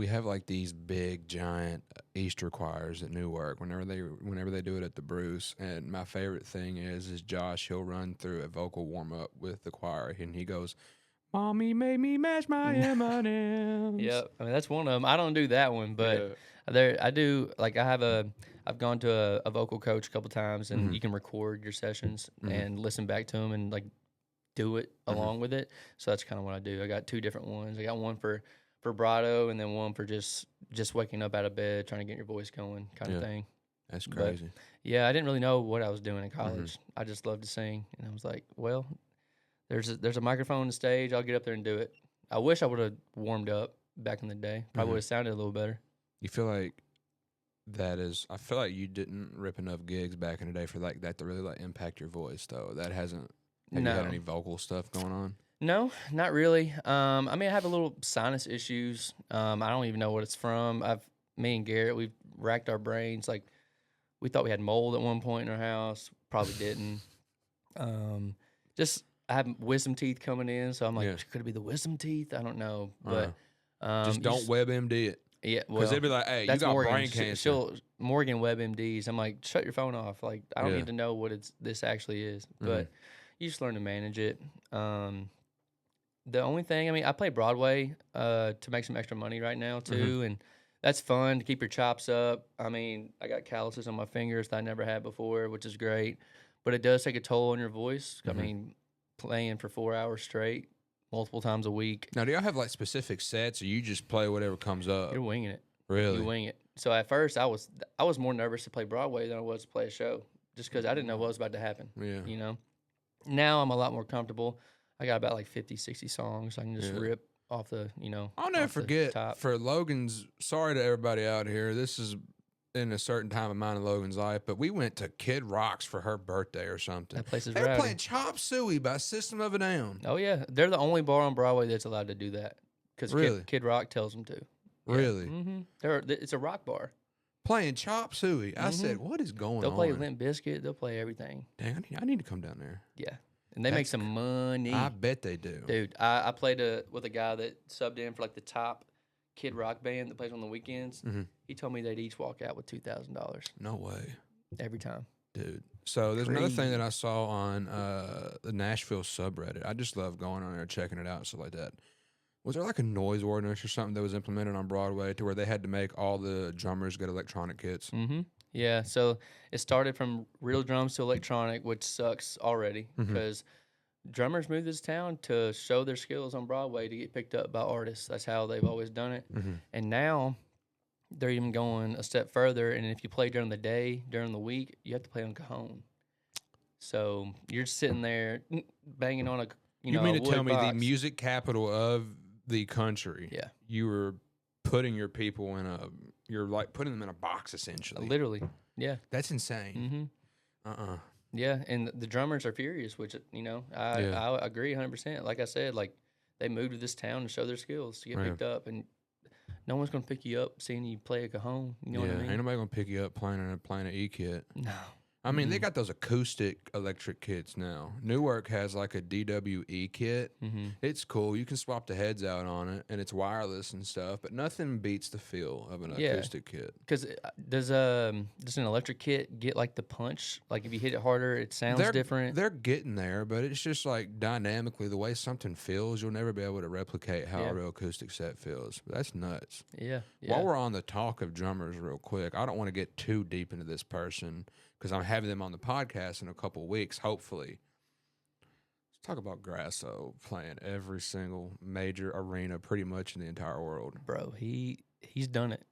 have like these big giant Easter choirs at Newark. Whenever they do it at the Bruce, and my favorite thing is Josh. He'll run through a vocal warm up with the choir, and he goes, "Mommy made me mash my M&Ms." Yep, I mean that's one of them. I don't do that one, but I do. Like I've gone to a vocal coach a couple times, and you can record your sessions and listen back to them and like do it along with it. So that's kind of what I do. I got 2 different ones. I got one for vibrato, and then one for just waking up out of bed, trying to get your voice going, kind of thing. That's crazy. But, yeah, I didn't really know what I was doing in college. I just loved to sing, and I was like, well, there's a microphone on the stage. I'll get up there and do it. I wish I would have warmed up back in the day. Probably would have sounded a little better. You feel like I feel like you didn't rip enough gigs back in the day for like that to really like impact your voice though. That hasn't. Have you had any vocal stuff going on? No, not really. I mean, I have a little sinus issues. I don't even know what it's from. Me and Garrett, we've racked our brains. Like, we thought we had mold at one point in our house. Probably didn't. I have wisdom teeth coming in, so I'm like, could it be the wisdom teeth? I don't know, but just don't WebMD it. Yeah, because they'd be like, "Hey, you got brain cancer." Morgan WebMDs. I'm like, shut your phone off. Like, I don't need to know what this actually is, but you just learn to manage it. The only thing, I mean, I play Broadway to make some extra money right now too, and that's fun to keep your chops up. I mean, I got calluses on my fingers that I never had before, which is great, but it does take a toll on your voice. I mean, playing for 4 hours straight, multiple times a week. Now, do y'all have like specific sets, or you just play whatever comes up? You're winging it. Really? You wing it. So at first, I was more nervous to play Broadway than I was to play a show, just because I didn't know what was about to happen. Yeah. You know. Now I'm a lot more comfortable. I got about like 50, 60 songs. I can just rip off the, I'll never forget top. For Logan's, sorry to everybody out here, this is in a certain time of mine in Logan's life, but we went to Kid Rock's for her birthday or something. That place is They were rowdy. playing Chop Suey by System of a Down. Oh, yeah. They're the only bar on Broadway that's allowed to do that because Really? Kid Rock tells them to. Really? It's a rock bar. Playing Chop Suey. I said, what is going They'll on? play Limp Bizkit. They'll play everything. Dang, I need to come down there. Yeah. And they make some money. I bet they do. Dude, I played with a guy that subbed in for like the top Kid Rock band that plays on the weekends. He told me they'd each walk out with $2,000 No way. every time. Dude. So there's another thing that I saw on the Nashville subreddit. I just love going on there, checking it out and stuff like that. Was there like a noise ordinance or something that was implemented on Broadway to where they had to make all the drummers get electronic kits? Yeah, so it started from real drums to electronic, which sucks already because drummers moved this town to show their skills on Broadway to get picked up by artists. That's how they've always done it. And now they're even going a step further, and if you play during the day, during the week, you have to play on cajon. So you're sitting there banging on You mean to wood tell me the box. music capital of the country? Yeah. You were putting your people you're like putting them in a box essentially. Literally, yeah. That's insane. Yeah, and the drummers are furious, which, I agree 100%. Like I said, like, they moved to this town to show their skills, to get picked up, and no one's going to pick you up seeing you play a cajon. You know what I mean? Ain't nobody gonna pick you up playing an E kit. No. I mean, they got those acoustic electric kits now. Newark has like a DWE kit. It's cool. You can swap the heads out on it, and it's wireless and stuff. But nothing beats the feel of an acoustic kit. Because does an electric kit get like the punch? Like if you hit it harder, it sounds different. They're getting there, but it's just like dynamically the way something feels. You'll never be able to replicate how a real acoustic set feels. But that's nuts. Yeah. While we're on the talk of drummers, real quick, I don't want to get too deep into this person, because I'm having them on the podcast in a couple weeks, hopefully. Let's talk about Grasso playing every single major arena pretty much in the entire world. Bro, he's done it.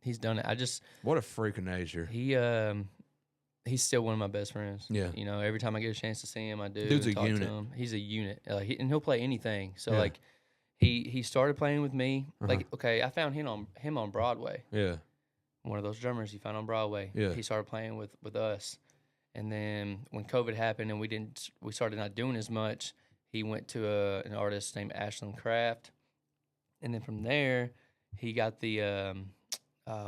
He's done it. What a freak of nature. He's still one of my best friends. Yeah. Every time I get a chance to see him, I do. Dude's a talk unit. to him. He's a unit. And he'll play anything. So, like, he started playing with me. Like, okay, I found him on Broadway. Yeah. One of those drummers you found on Broadway. Yeah. He started playing with us. And then when COVID happened and we started not doing as much, he went to an artist named Ashland Craft, and then from there, he got the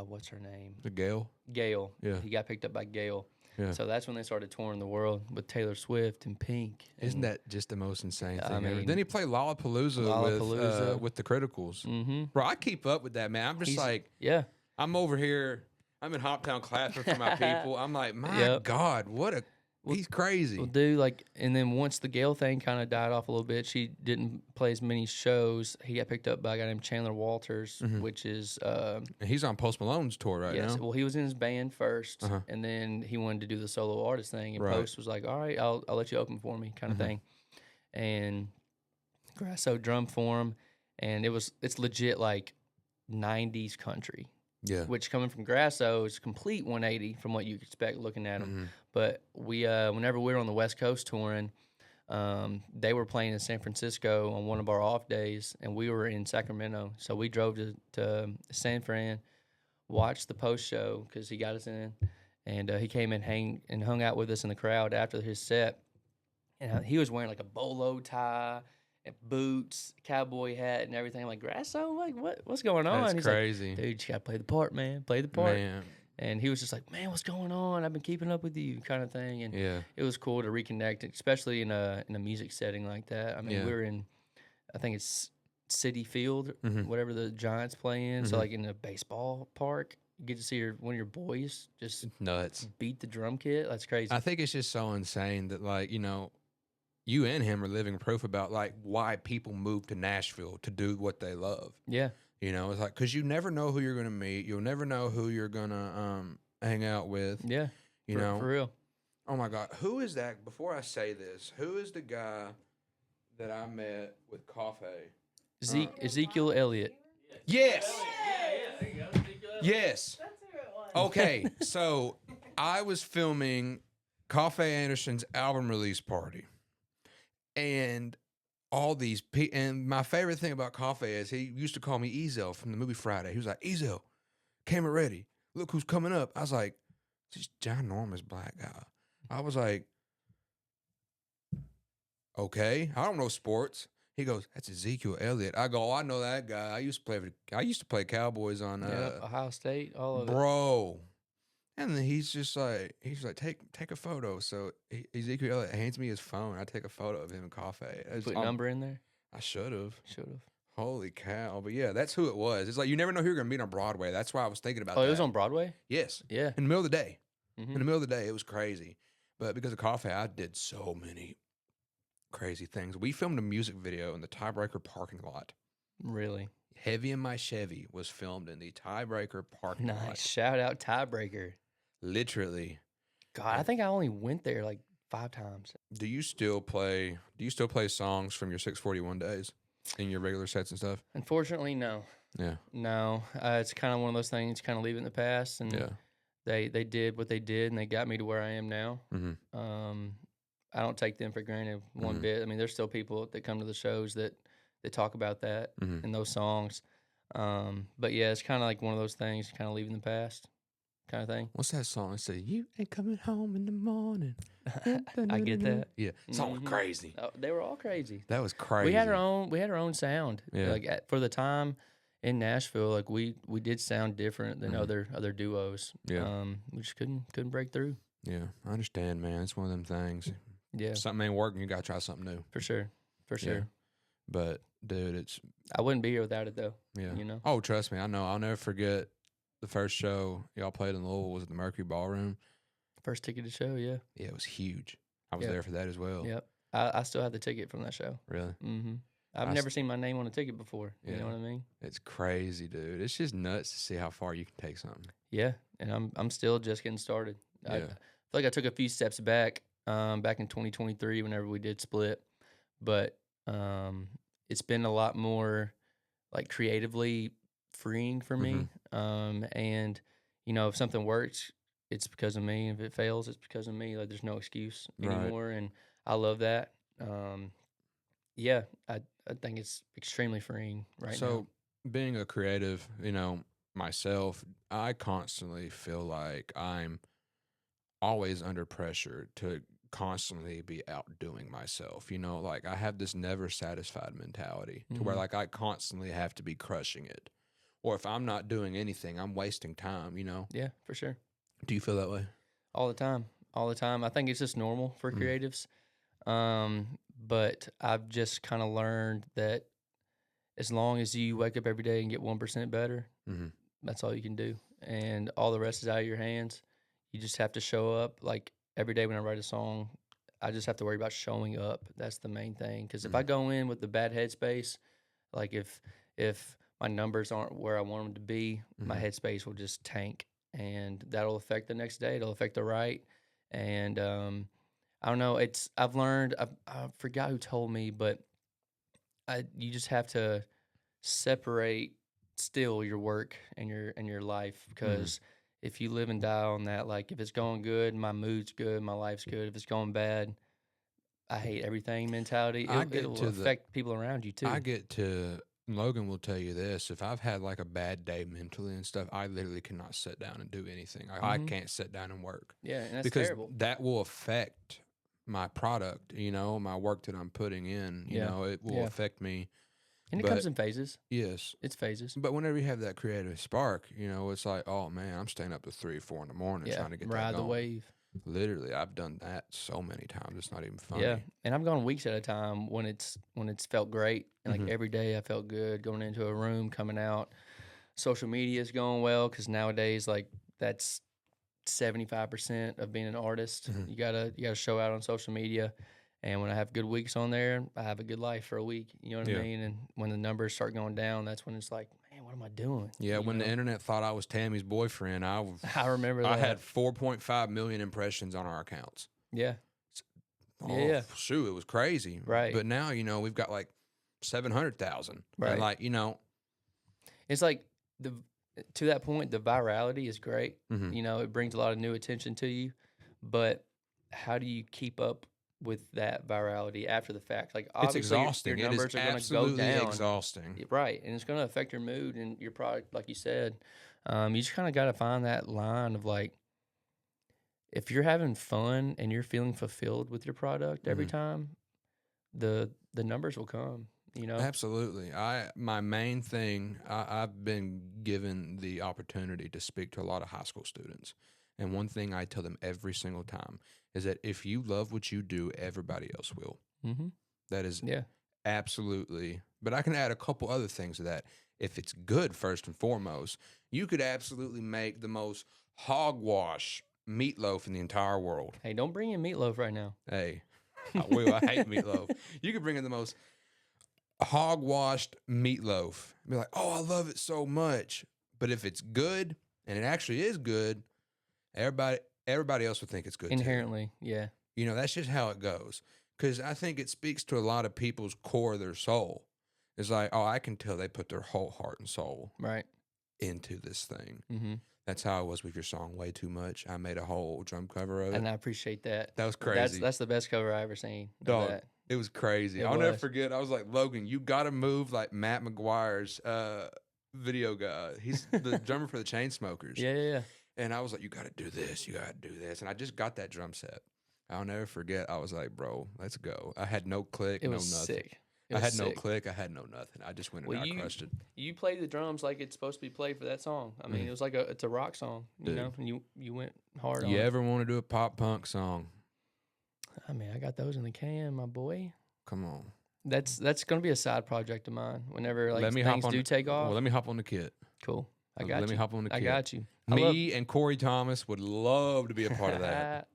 what's her name? The Gale. Gail. Yeah. He got picked up by Gail. Yeah. So that's when they started touring the world with Taylor Swift and Pink. Isn't and- that just the most insane I thing ever? mean, Then he played Lollapalooza, with the Criticals. Mm-hmm. Bro, I keep up with that, man. I'm just like, Yeah. I'm over here. I'm in Hoptown clapping for my people. I'm like, my Yep. God, he's crazy. Well, dude, like, and then once the Gail thing kind of died off a little bit, she didn't play as many shows. He got picked up by a guy named Chandler Walters, which is And he's on Post Malone's tour right yes. now. Well, he was in his band 1st Uh-huh. and then he wanted to do the solo artist thing. And Right. Post was like, "All right, I'll let you open for me," kind of thing. And Grasso drummed for him, and it's legit like '90s country. Yeah. Which coming from Grasso is complete 180 from what you expect looking at him. But we, whenever we were on the West Coast touring, they were playing in San Francisco on one of our off days, and we were in Sacramento. So we drove to San Fran, watched the post show because he got us in, and he came and hung out with us in the crowd after his set. And he was wearing like a bolo tie and boots, cowboy hat, and everything. I'm like, Grasso, like what's going on? That's He's crazy. like, dude, you gotta play the part, man. Play the part. Man. And he was just like, man, what's going on? I've been keeping up with you, kind of thing. And Yeah. it was cool to reconnect, especially in a music setting like that. I mean, Yeah. we were in, I think it's City Field, whatever the Giants play in. So like in a baseball park, you get to see one of your boys just Nuts. beat the drum kit. That's crazy. I think it's just so insane that, like, you and him are living proof about, like, why people move to Nashville to do what they love. Yeah. It's like, because you never know who you're going to meet. You'll never know who you're going to hang out with. Yeah. For real. Oh, my God. Who is that? Before I say this, who is the guy that I met with Coffee? Ezekiel Elliott. Yes. There you go. Yes. That's who it was. Okay. So I was filming Coffee Anderson's album release party. And all these and my favorite thing about Coffee is he used to call me Ezell from the movie Friday. He was like, Ezell, camera ready. Look who's coming up. I was like, this ginormous black guy. I was like, okay, I don't know sports. He goes, that's Ezekiel Elliott. I go, oh, I know that guy. I used to play Cowboys on Ohio State, all of it. bro. And then he's like, take a photo. So Ezekiel Elliott hands me his phone. I take a photo of him in Coffee. Put a number in there. I should have. Should have. Holy cow. But yeah, that's who it was. It's like you never know who you're going to meet on Broadway. That's why I was thinking about that. Oh, it was on Broadway? Yes. Yeah. In the middle of the day. Mhm. In the middle of the day, it was crazy. But because of Coffee, I did so many crazy things. We filmed a music video in the Tiebreaker parking lot. Really? Heavy in My Chevy was filmed in the Tiebreaker parking lot. Nice. Shout out Tiebreaker. Literally. God, I think I only went there like 5 times. Do you still play songs from your 641 days in your regular sets and stuff? Unfortunately, no. Yeah. No. It's kind of one of those things, kind of leave it in the past. And Yeah. they did what they did, and they got me to where I am now. Mm-hmm. I don't take them for granted one Mhm. bit. I mean, there's still people that come to the shows that talk about that Mhm. in those songs. But yeah, it's kind of like one of those things, kind of leave in the past kind of thing. What's that song? It says, you ain't coming home in the morning. I get that. Yeah. Song was Mhm. crazy. Oh, they were all crazy. That was crazy. We had our own sound. Yeah. Like for the time in Nashville, like we did sound different than Mhm. other duos. Yeah. We just couldn't break through. Yeah. I understand, man. It's one of them things. Yeah, If something ain't working, you got to try something new. for sure. For sure. Yeah. But, dude, it's, I wouldn't be here without it though. yeah. You know? Oh, trust me. I know. I'll never forget the first show y'all played in Louisville was at the Mercury Ballroom. First ticket to show, yeah. Yeah, it was huge. I was Yep. there for that as well. Yep. I still have the ticket from that show. Really? Mm-hmm. I've I never seen my name on a ticket before. You Yeah. know what I mean? It's crazy, dude. It's just nuts to see how far you can take something. Yeah. And I'm still just getting started. I Yeah. feel like I took a few steps back in 2023 whenever we did split. But it's been a lot more like creatively freeing for me. And if something works, it's because of me. If it fails, it's because of me. Like there's no excuse Right. anymore. And I love that. Yeah, I think it's extremely freeing right So, being a creative, myself, I constantly feel like I'm always under pressure to constantly be outdoing myself. You know, like I have this never satisfied mentality to where like I constantly have to be crushing it. Or if I'm not doing anything, I'm wasting time, you know? Yeah, for sure. Do you feel that way? All the time. All the time. I think it's just normal for creatives. But I've just kind of learned that as long as you wake up every day and get 1% better, that's all you can do. And all the rest is out of your hands. You just have to show up. Like every day when I write a song, I just have to worry about showing up. That's the main thing. Because if I go in with the bad headspace, like if my numbers aren't where I want them to be, my headspace will just tank, and that'll affect the next day. It'll affect the write, and I don't know. I've learned. I forgot who told me, but you just have to separate still your work and your life, because if you live and die on that, like if it's going good, my mood's good, my life's good. If it's going bad, I hate everything mentality. It'll affect people around you too. I get to Logan will tell you this. If I've had like a bad day mentally and stuff, I literally cannot sit down and do anything. I can't sit down and work. Yeah, and that's because terrible. that will affect my product, you know, my work that I'm putting in. You know, it will affect me. And it comes in phases. Yes. It's phases. But whenever you have that creative spark, you know, it's like, oh man, I'm staying up to 3 or 4 in the morning trying to get that ride the going. wave. Literally, I've done that so many times. It's not even funny. Yeah, and I've gone weeks at a time when it's felt great, and like every day I felt good going into a room, coming out. Social media is going well because nowadays like that's 75% of being an artist. You gotta show out on social media, and when I have good weeks on there, I have a good life for a week. You know what I mean? And when the numbers start going down, that's when it's like, man, what am I doing? Yeah, You when know? the internet thought I was Tammy's boyfriend, I remember that. I had 4.5 million impressions on our accounts. Yeah. Oh, Yeah. shoot, it was crazy. Right. But now, you know, we've got like 700,000. Right. And like, you know. It's like to that point, the virality is great. You know, it brings a lot of new attention to you. But how do you keep up with that virality after the fact? Like, It's obviously, exhausting. your numbers it is are going to go absolutely down. exhausting. Right. And it's going to affect your mood and your product, like you said. You just kind of got to find that line of like, if you're having fun and you're feeling fulfilled with your product every time, the numbers will come. You know? Absolutely. My main thing, I've been given the opportunity to speak to a lot of high school students. And one thing I tell them every single time is that if you love what you do, everybody else will. That is absolutely. But I can add a couple other things to that. If it's good, first and foremost, you could absolutely make the most hogwash meatloaf in the entire world. Hey, don't bring in meatloaf right now. Hey, I will. I hate meatloaf. You could bring in the most hog-washed meatloaf. Be like, oh, I love it so much. But if it's good, and it actually is good, everybody else would think it's good Inherently, too. yeah. You know, that's just how it goes. Because I think it speaks to a lot of people's core of their soul. It's like, oh, I can tell they put their whole heart and soul into this thing. That's how I was with your song, Way Too Much. I made a whole drum cover of it. And I appreciate that. That was crazy. That's the best cover I ever seen. Dog, That. it was crazy. It I'll never was. forget. I was like, Logan, you got to move like Matt McGuire's video guy. He's the drummer for the Chainsmokers. Yeah. And I was like, you got to do this. You got to do this. And I just got that drum set. I'll never forget. I was like, bro, let's go. I had no click, It no was nothing. sick. I had no click. I had no nothing. I just went and I crushed it. You played the drums like it's supposed to be played for that song. I mean, it was like it's a rock song, you know, and you went hard on You it. ever want to do a pop punk song? I mean, I got those in the can, my boy. Come on. That's going to be a side project of mine whenever like Let me things hop on, do take off. Well, let me hop on the kit. Cool. I got you. Let me hop on the kit. I got you. Me and Corey Thomas would love to be a part of that.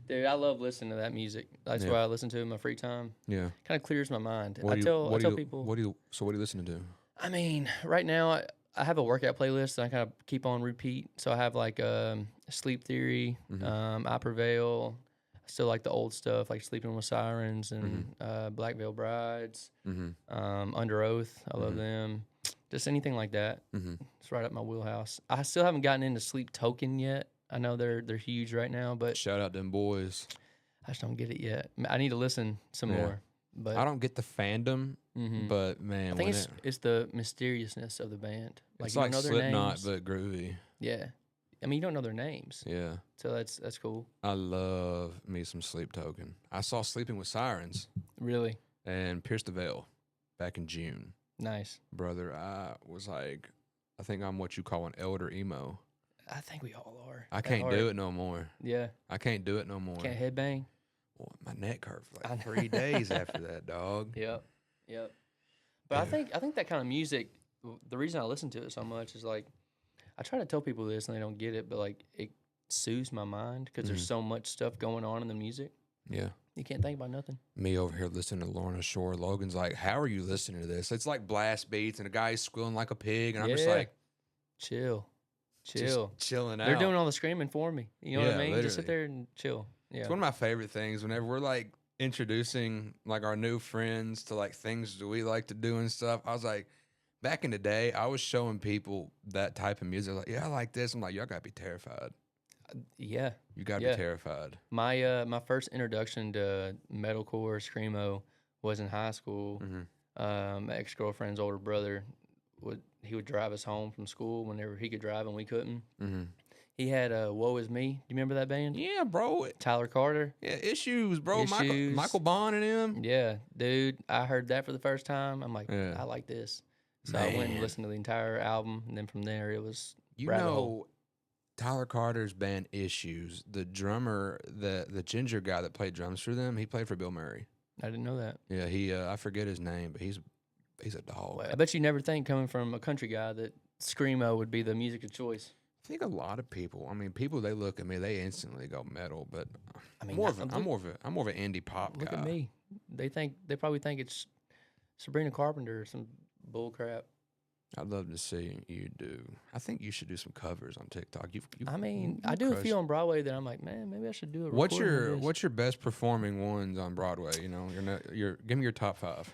Dude, I love listening to that music. That's why I listen to it in my free time. Yeah. Kind of clears my mind. I tell people. What are you listening to? I mean, right now I have a workout playlist that I kind of keep on repeat. So I have like Sleep Theory, I Prevail. I still like the old stuff like Sleeping with Sirens and Black Veil Brides, Under Oath. I love them. Just anything like that. It's right up my wheelhouse. I still haven't gotten into Sleep Token yet. I know they're huge right now, but Shout out them boys. I just don't get it yet. I need to listen some more. But I don't get the fandom, but man, I think it's the mysteriousness of the band. it's you like know their Slipknot names. but groovy. Yeah, I mean, you don't know their names, Yeah. so that's cool. I love me some Sleep Token. I saw Sleeping with Sirens Really and Pierce the Veil back in June. nice. Brother, I was like, I think I'm what you call an elder emo. I think we all are. I can't do it no more. Yeah, I can't do it no more. can't headbang. Well, my neck hurt for I like know. 3 days after that, dog. Yep, yep. But I think that kind of music. The reason I listen to it so much is like I try to tell people this and they don't get it, but like it soothes my mind because there's so much stuff going on in the music. Yeah. You can't think about nothing. Me over here listening to Lorna Shore. Logan's like, how are you listening to this? It's like blast beats and a guy's squealing like a pig. And I'm just Yeah. like, Chill. just chilling out. They're doing all the screaming for me. You know what I Yeah, mean? Just sit literally. there and chill. Yeah. It's one of my favorite things whenever we're like introducing like our new friends to like things that we like to do and stuff. I was like, back in the day, I was showing people that type of music. Like, yeah, I like this. I'm like, y'all gotta be terrified. Yeah. You gotta Yeah. be terrified. My first introduction to metalcore screamo was in high school. My ex girlfriend's older brother would drive us home from school whenever he could drive and we couldn't. He had "Woe Is Me." Do you remember that band? Yeah, bro. Tyler Carter. Yeah, issues, bro. Issues. Michael Bond and him. Yeah, dude. I heard that for the first time. I'm like, Yeah. I like this. So I went and Man. listened to the entire album, and then from there it was You rabbit know, hole. Tyler Carter's band Issues. The drummer, the ginger guy that played drums for them, he played for Bill Murray. I didn't know that. Yeah, he I forget his name, but he's a dog. Well, I bet you never think coming from a country guy that screamo would be the music of choice. I think a lot of people. I mean, people they look at me, they instantly go metal. But I mean, I'm more of an indie pop look guy. at me. They probably think it's Sabrina Carpenter or some bull crap. I'd love to see you do. I think you should do some covers on TikTok. I mean, I do a few on Broadway that I'm like, man, maybe I should do a What's recording of your this. What's your best performing ones on Broadway? You know, give me your top 5.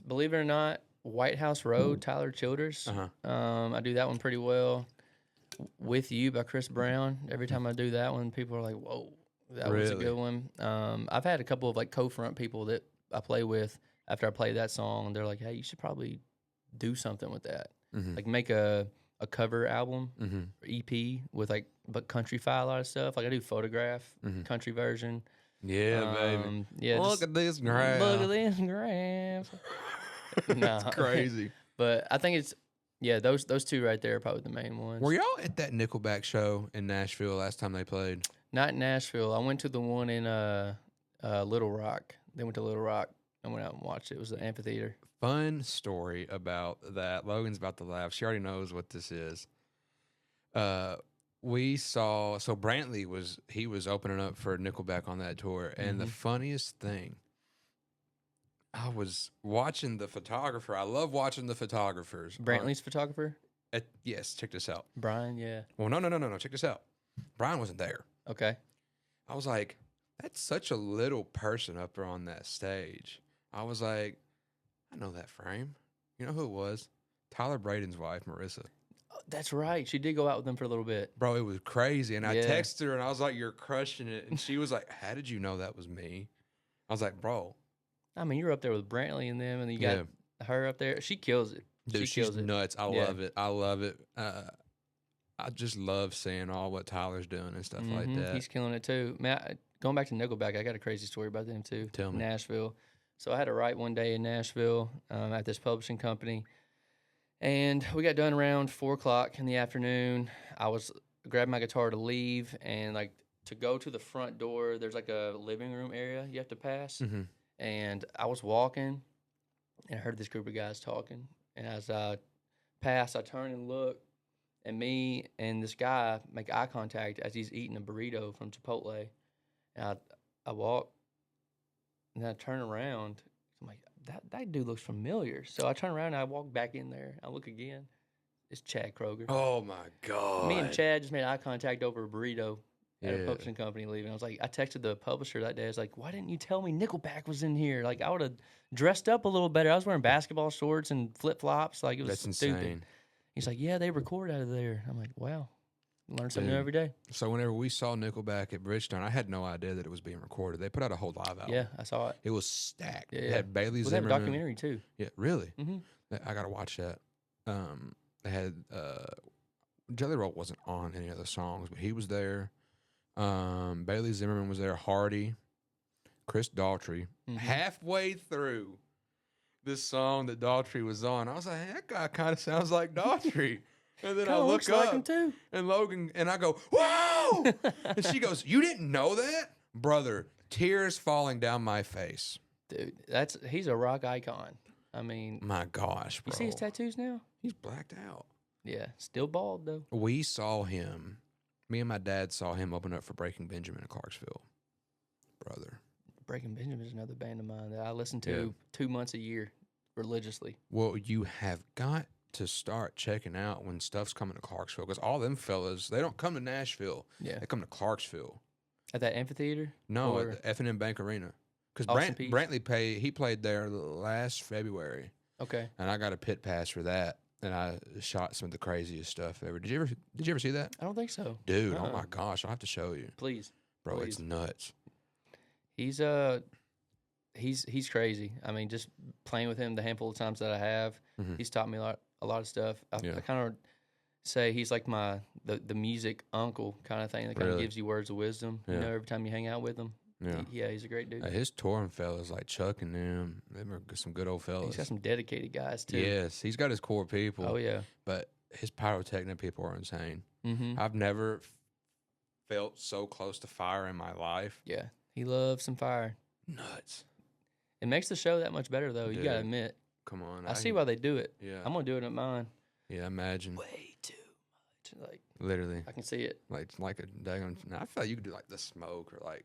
Believe it or not, White House Road, Tyler Childers. I do that one pretty well. With You by Chris Brown. Every time I do that one, people are like, whoa, that was a Really? good one. I've had a couple of like co-front people that I play with after I play that song, and they're like, hey, you should probably do something with that. Like make a cover album or EP with like but country-fy a lot of stuff. Like I do Photograph, country version. Yeah, baby. Yeah, Look just at this graph. look at this graph. Nah. It's crazy. But I think it's those two right there are probably the main ones. Were y'all at that Nickelback show in Nashville last time they played? Not in Nashville. I went to the one in Little Rock. They went to Little Rock. I went out and watched it. It was the amphitheater. Fun story about that. Logan's about to laugh. She already knows what this is. We saw Brantley was opening up for Nickelback on that tour, and the funniest thing, I was watching the photographer. I love watching the photographers. Brantley's photographer? Yes, check this out. Brian, yeah. Well, no. Check this out. Brian wasn't there. Okay. I was like, that's such a little person up there on that stage. I was like, I know that frame. You know who it was? Tyler Braden's wife, Marissa. That's right. She did go out with them for a little bit. Bro, it was crazy. And I Yeah. texted her and I was like, you're crushing it. And she was like, how did you know that was me? I was like, bro. I mean, you're up there with Brantley and them, and you got her up there. She kills it. Dude, she she's kills it. nuts. I Yeah. love it. I love it. I just love seeing all what Tyler's doing and stuff like that. He's killing it too. Man, going back to Nickelback, I got a crazy story about them too. Tell me. Nashville. So I had to write one day in Nashville at this publishing company, and we got done around 4:00 in the afternoon. I was grabbing my guitar to leave, and like to go to the front door, there's like a living room area you have to pass. And I was walking, and I heard this group of guys talking. And as I passed, I turned and looked, and me and this guy make eye contact as he's eating a burrito from Chipotle. And I walk, and then I turn around. I'm like, that dude looks familiar. So I turn around and I walk back in there. I look again. It's Chad Kroger. Oh my God. Me and Chad just made eye contact over a burrito at a Yeah. publishing company leaving. I was like, I texted the publisher that day. I was like, why didn't you tell me Nickelback was in here? Like, I would have dressed up a little better. I was wearing basketball shorts and flip flops. Like, it was That's stupid. insane. He's like, yeah, they record out of there. I'm like, wow, learn something new Dude. every day. So whenever we saw Nickelback at Bridgestone, I had no idea that it was being recorded. They put out a whole live album. Yeah, I saw it. It was stacked. Yeah, It yeah. had Bailey Well, they have a Zimmerman. documentary too. Yeah, really? Mhm. I got to watch that. They had Jelly Roll wasn't on any of the songs, but he was there. Bailey Zimmerman was there. Hardy, Chris Daughtry. Halfway through this song that Daughtry was on, I was like, hey, that guy kind of sounds like Daughtry. And then I Kinda look looks up, like him too. and Logan, and I go, whoa! And she goes, you didn't know that? Brother, tears falling down my face. Dude, he's a rock icon. I mean, My gosh, bro. you see his tattoos now? He's blacked out. Yeah, still bald though. We saw him, me and my dad saw him open up for Breaking Benjamin in Clarksville. Brother. Breaking Benjamin is another band of mine that I listen to 2 months a year religiously. Well, you have got to start checking out when stuff's coming to Clarksville, because all them fellas, they don't come to Nashville. Yeah. They come to Clarksville. At that amphitheater? No, Or- at the F&M Bank Arena. Because Austin Peay. Brantley he played there last February, Okay. and I got a pit pass for that, and I shot some of the craziest stuff ever. Did you ever see that? I don't think so. Dude, oh Uh-uh. my gosh, I'll have to show you. Please. Bro, Please. it's nuts. He's crazy. I mean, just playing with him the handful of times that I have, he's taught me a lot of stuff. I kind of say he's like the music uncle kind of thing that kind of Really? gives you words of wisdom. Yeah. You know, every time you hang out with him. Yeah. He's a great dude. His touring fellas like Chuck and them are some good old fellas. He's got some dedicated guys too. Yes, he's got his core people. Oh yeah. But his pyrotechnic people are insane. Mm-hmm. I've never felt so close to fire in my life. Yeah. He loves some fire. Nuts. It makes the show that much better though. You gotta Dude. admit. Come on. I see why they do it. Yeah. I'm gonna do it at mine. Yeah, imagine. Way too much. Like Literally. I can see it. Like a daggone. I feel like you could do like the smoke or like,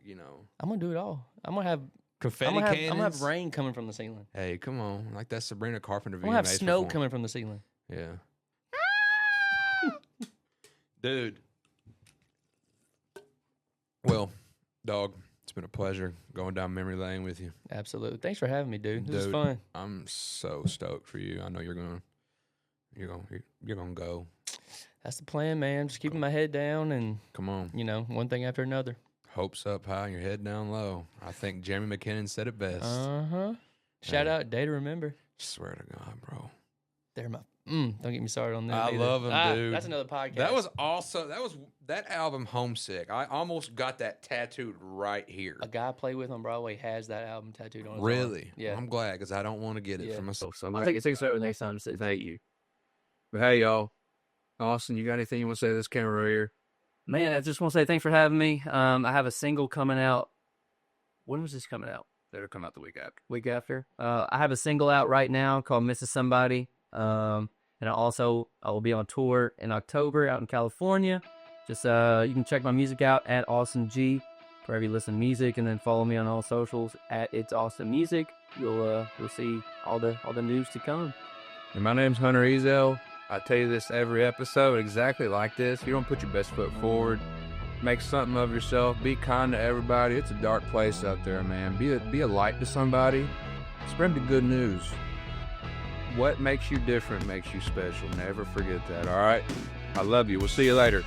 I'm gonna do it all. I'm gonna have confetti I'm cannons. gonna have rain coming from the ceiling. Hey, come on. Like that Sabrina Carpenter I'm video. gonna have snow coming from the ceiling. Yeah. Dude. Well, dog, it's been a pleasure going down memory lane with you. Absolutely. Thanks for having me, dude. This is Dude, fun. I'm so stoked for you. I know you're gonna go. That's the plan, man. Just keeping my head down and Come on. one thing after another. Hopes up high and your head down low. I think Jeremy McKinnon said it best. Shout out Day to Remember. Swear to God, bro. They're my don't get me started on them. I either. love 'em, dude. That's another podcast. That album Homesick. I almost got that tattooed right here. A guy I play with on Broadway has that album tattooed on his arm. Really? Yeah. I'm glad because I don't want to get it Yeah. for myself. So I think it's so next time to say thank you. But hey, y'all. Austin, you got anything you want to say to this camera right here? Man, I just want to say thanks for having me. I have a single coming out. When was this coming out? That'll come out the week after. Week after. I have a single out right now called Mrs. Somebody. And I will be on tour in October out in California. Just you can check my music out at Austin G wherever you listen to music, and then follow me on all socials at It's Austin Music. You'll see all the news to come. And my name's Hunter Ezell. I tell you this every episode exactly like this. You don't put your best foot forward. Make something of yourself. Be kind to everybody. It's a dark place out there, man. Be a light to somebody. Spread the good news. What makes you different makes you special. Never forget that, all right? I love you. We'll see you later.